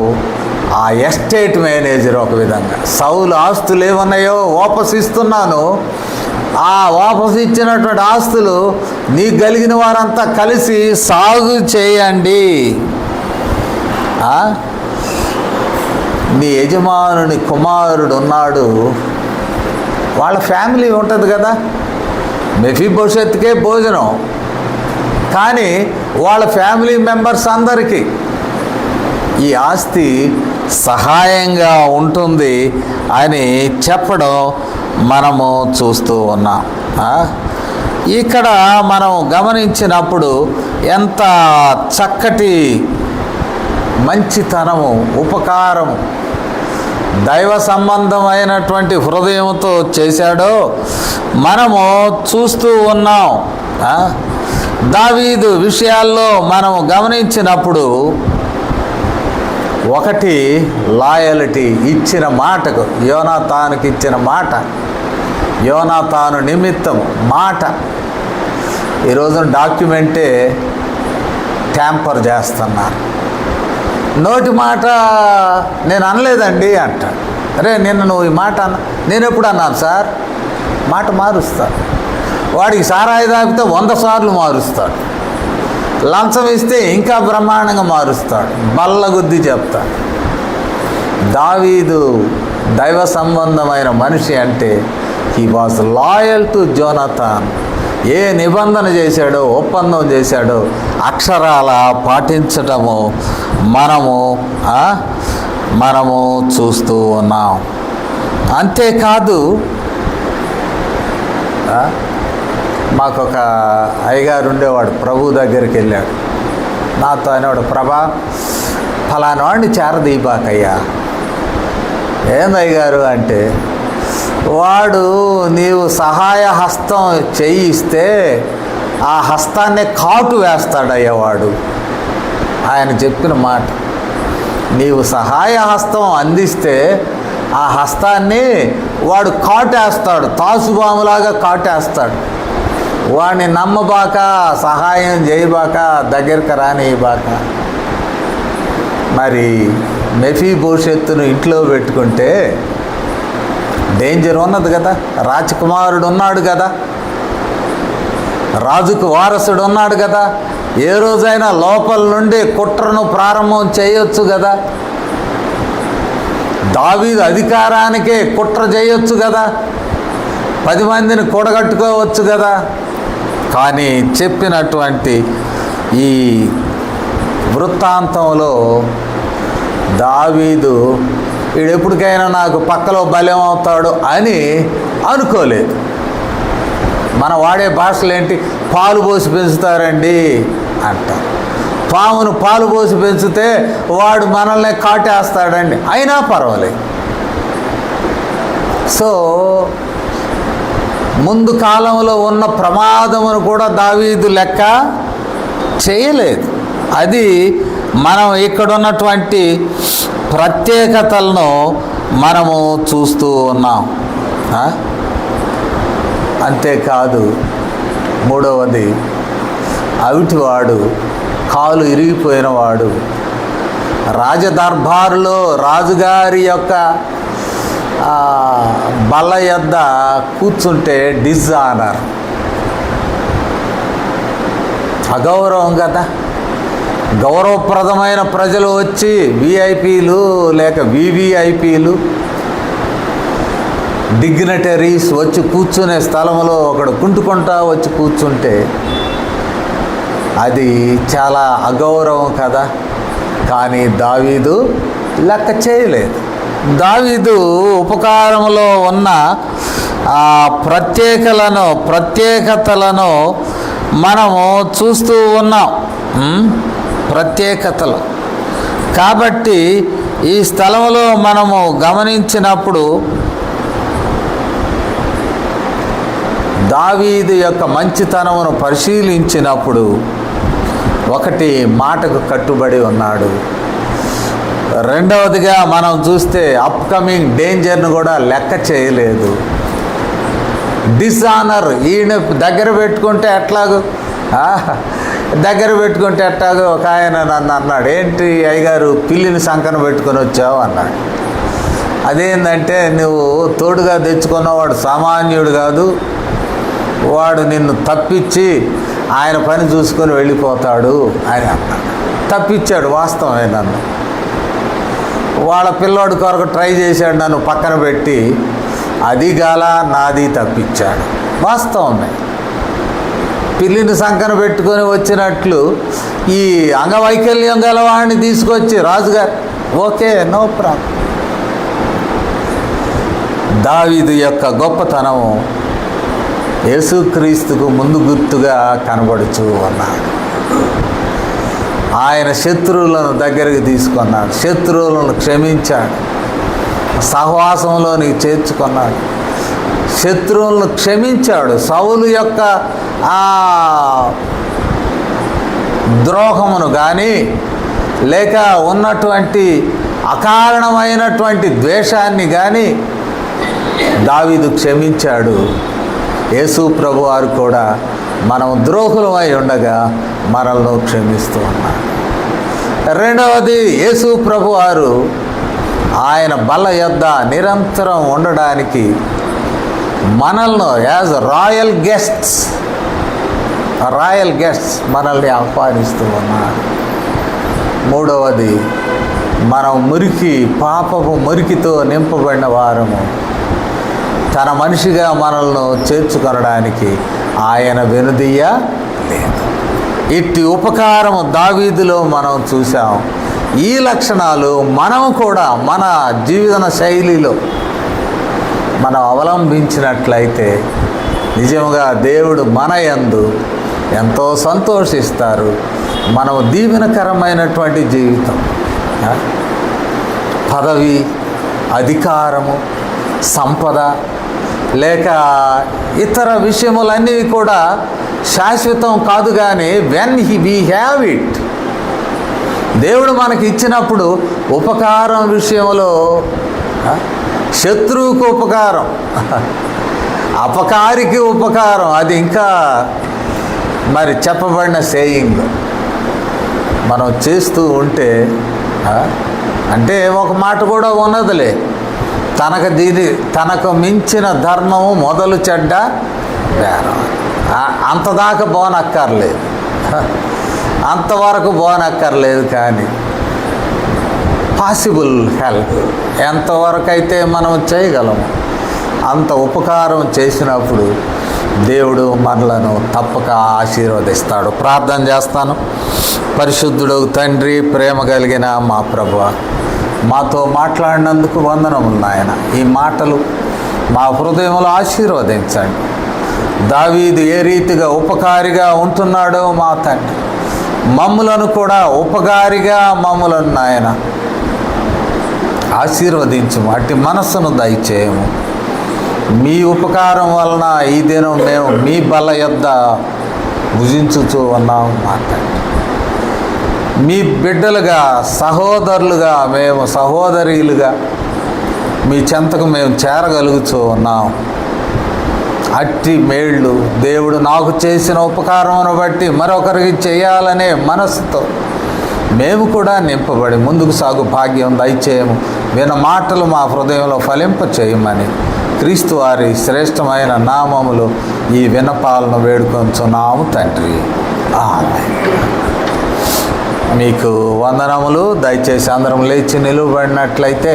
Speaker 1: ఆ ఎస్టేట్ మేనేజర్. ఒక విధంగా సౌలు ఆస్తులు ఏమన్నాయో వాపసు ఇస్తున్నాను, ఆ వాపసు ఇచ్చినటువంటి ఆస్తులు నీకు కలిగిన వారంతా కలిసి సాగు చేయండి. నీ యజమానుని కుమారుడు ఉన్నాడు, వాళ్ళ ఫ్యామిలీ ఉంటుంది కదా, మెఫీబోషెత్తుకే భోజనం, కానీ వాళ్ళ ఫ్యామిలీ మెంబర్స్ అందరికీ ఈ ఆస్తి సహాయంగా ఉంటుంది అని చెప్పడం మనము చూస్తూ ఉన్నాం. ఇక్కడ మనం గమనించినప్పుడు ఎంత చక్కటి మంచితనము, ఉపకారము, దైవ సంబంధమైనటువంటి హృదయంతో చేశాడో మనము చూస్తూ ఉన్నాం. దావీదు విషయాల్లో మనం గమనించినప్పుడు ఒకటి లాయల్టీ, ఇచ్చిన మాటకు, యోనాతానుకి ఇచ్చిన మాట, యోనాతాను నిమిత్తం మాట. ఈరోజు డాక్యుమెంటే ట్యాంపర్ చేస్తున్నారు. నోటి మాట నేను అనలేదండి అంటాడు. అరే నిన్న నువ్వు ఈ మాట నేను ఎప్పుడు అన్నాను సార్? మాట మారుస్తాడు. వాడికి సారాయి తాగితే 100 సార్లు మారుస్తాడు. లంచం ఇస్తే ఇంకా బ్రహ్మాండంగా మారుస్తాడు, బల్లగుద్ది చెప్తాడు. దావీదు దైవ సంబంధమైన మనిషి అంటే he was loyal to Jonathan. ఏ నిబంధన చేశాడో, ఒప్పందం చేశాడో అక్షరాల పాటించటము మనము చూస్తూ ఉన్నాం. అంతేకాదు, మాకొక అయ్యగారు ఉండేవాడు, ప్రభు దగ్గరికి వెళ్ళాడు. నాతో అనేవాడు, ప్రభా ఫలానా వాడిని చేరదీయబాకయ్యా. ఏందయ్యగారు అంటే, వాడు నీవు సహాయ హస్తం చేయిస్తే ఆ హస్తాన్నే కాటు వేస్తాడయ్యా వాడు. ఆయన చెప్పిన మాట, నీవు సహాయ హస్తం అందిస్తే ఆ హస్తాన్ని వాడు కాటేస్తాడు, తాసుబాములాగా కాటేస్తాడు. వాడిని నమ్మబాక, సహాయం చేయబాక, దగ్గరికి రానియబాక. మరి మెఫీబోషెత్తును ఇంట్లో పెట్టుకుంటే డేంజర్ ఉన్నది కదా. రాజకుమారుడు ఉన్నాడు కదా, రాజుకు వారసుడు ఉన్నాడు కదా, ఏ రోజైనా లోపల నుండి కుట్రను ప్రారంభం చేయొచ్చు కదా. దావీదు అధికారానికే కుట్ర చేయొచ్చు కదా, 10 మందిని కూడగట్టుకోవచ్చు కదా. కానీ చెప్పినటువంటి ఈ వృత్తాంతంలో దావీదు వీడెప్పటికైనా నాకు పక్కలో బలం అవుతాడు అని అనుకోలేదు. మన వాడే భాషలు ఏంటి, పాలు పోసి పెంచుతారండి అంట. పామును పాలు పోసి పెంచితే వాడు మనల్ని కాటేస్తాడండి, అయినా పర్వాలేదు. సో ముందు కాలంలో ఉన్న ప్రమాదమును కూడా దావీదు లెక్క చేయలేదు. అది మనం ఇక్కడ ఉన్నటువంటి ప్రత్యేకతలను మనము చూస్తూ ఉన్నాం. అంతేకాదు, మూడవది అవిటివాడు, కాలు ఇరిగిపోయినవాడు, రాజదర్బారులో రాజుగారి యొక్క బల్ల యొద్ద కూర్చుంటే డిజానర్, అగౌరవం కదా. గౌరవప్రదమైన ప్రజలు వచ్చి విఐపీలు లేక వివిఐపీలు, డిగ్నటరీస్ వచ్చి కూర్చునే స్థలంలో ఒకడు కుంటుకుంటా వచ్చి కూర్చుంటే అది చాలా అగౌరవం కదా. కానీ దావీదు లెక్క చేయలేదు. దావీదు ఉపకారంలో ఉన్న ప్రత్యేకతలను మనము చూస్తూ ఉన్నాం. ప్రత్యేకతలు కాబట్టి ఈ స్థలంలో మనము గమనించినప్పుడు దావీదు యొక్క మంచితనమును పరిశీలించినప్పుడు ఒకటి, మాటకు కట్టుబడి ఉన్నాడు. రెండవదిగా మనం చూస్తే అప్కమింగ్ డేంజర్ను కూడా లెక్క చేయలేదు. డిసానర్, ఈయన దగ్గర పెట్టుకుంటే ఎట్లాగో ఒక ఆయన నన్ను అన్నాడు, ఏంటి అయ్యగారు పిల్లిని సంకన పెట్టుకొని వచ్చావు అన్నాడు. అదేంటంటే నువ్వు తోడుగా తెచ్చుకున్నవాడు సామాన్యుడు కాదు, వాడు నిన్ను తప్పించి ఆయన పని చూసుకొని వెళ్ళిపోతాడు అని అన్నాడు. తప్పించాడు, వాస్తవమే. నన్ను వాళ్ళ పిల్లోడి కొరకు ట్రై చేశాడు, నన్ను పక్కన పెట్టి అది గాల నాది తప్పించాడు. వాస్తవమే. పిల్లిని సంకన పెట్టుకొని వచ్చినట్లు ఈ అంగవైకల్యం గల వాడిని తీసుకొచ్చి రాజుగారు ఓకే, నో ప్రాబ్లం. దావీదు యొక్క గొప్పతనము యేసుక్రీస్తుకు ముందు గుర్తుగా కనబడుచు అన్నాడు. ఆయన శత్రువులను దగ్గరికి తీసుకున్నాడు, శత్రువులను క్షమించాడు, సహవాసంలోనికి చేర్చుకున్నాడు, శత్రువులను క్షమించాడు. సౌలు యొక్క ఆ ద్రోహమును కానీ లేక ఉన్నటువంటి అకారణమైనటువంటి ద్వేషాన్ని కానీ దావీదు క్షమించాడు. యేసు ప్రభు వారు కూడా మనం ద్రోహులమై ఉండగా మనల్ని క్షమిస్తూ ఉన్నారు. రెండవది, యేసు ప్రభు వారు ఆయన బల్ల యొద్ద నిరంతరం ఉండడానికి మనల్ని యాజ్ రాయల్ గెస్ట్స్ మనల్ని ఆహ్వానిస్తూ ఉన్నారు. మూడవది, మనం పాపపు మురికితో నింపబడిన వారము తన మనిషిగా మనల్ని చేర్చుకొనడానికి ఆయన వెనుదీయ లేదు. ఇట్టి ఉపకారము దావీదులో మనం చూసాం. ఈ లక్షణాలు మనం కూడా మన జీవన శైలిలో మనం అవలంబించినట్లయితే నిజంగా దేవుడు మన యందు ఎంతో సంతోషిస్తారు. మనం దీవెనకరమైనటువంటి జీవితం, పదవి, అధికారము, సంపద లేక ఇతర విషయములన్నీ కూడా శాశ్వతం కాదు. కానీ వీ హ్యావ్ ఇట్, దేవుడు మనకి ఇచ్చినప్పుడు ఉపకారం విషయంలో శత్రువుకు ఉపకారం, అపకారికి ఉపకారం, అది ఇంకా మరి చెప్పబడిన సేయింగ్ మనం చేస్తూ ఉంటే అంటే ఒక మాట కూడా ఉన్నదిలే, తనకు మించిన ధర్మము మొదలు చెడ్డ బేరం. అంతదాకా పోనక్కర్లేదు, అంతవరకు పోనక్కర్లేదు. కానీ పాసిబుల్ హెల్ప్ ఎంతవరకు అయితే మనం చేయగలము అంత ఉపకారం చేసినప్పుడు దేవుడు మనలను తప్పక ఆశీర్వదిస్తాడు. ప్రార్థన చేస్తాను. పరిశుద్ధుడు తండ్రి, ప్రేమ కలిగిన మా ప్రభువా, మాతో మాట్లాడినందుకు వందనములు నాయన. ఈ మాటలు మా హృదయంలో ఆశీర్వదించండి. దావీదు ఏ రీతిగా ఉపకారిగా ఉంటున్నాడో మా తండ్రి, మమ్ములను కూడా ఉపకారిగా మమ్ములను నాయన ఆశీర్వదించుము. అట్టి మనస్సును దయచేయము. మీ ఉపకారం వలన ఈ దినం మేము మీ బల యొద్ద భుజించుతూ ఉన్నాము మా తండ్రి. మీ బిడ్డలుగా, సహోదరులుగా, మేము సహోదరీలుగా మీ చెంతకు మేము చేరగలుగుతూ ఉన్నాం. అట్టి మేళ్ళు దేవుడు నాకు చేసిన ఉపకారమును బట్టి మరొకరికి చేయాలనే మనస్సుతో మేము కూడా నింపబడి ముందుకు సాగు భాగ్యం దయచేయము. విన్న మాటలు మా హృదయంలో ఫలింప చేయమని క్రీస్తు వారి శ్రేష్టమైన నామములు ఈ విన్నపాలను వేడుకొంచున్నాము తండ్రి. ఆమేన్. మీకు వందనములు. దయచేసి అందరం లేచి నిలువబడినట్లయితే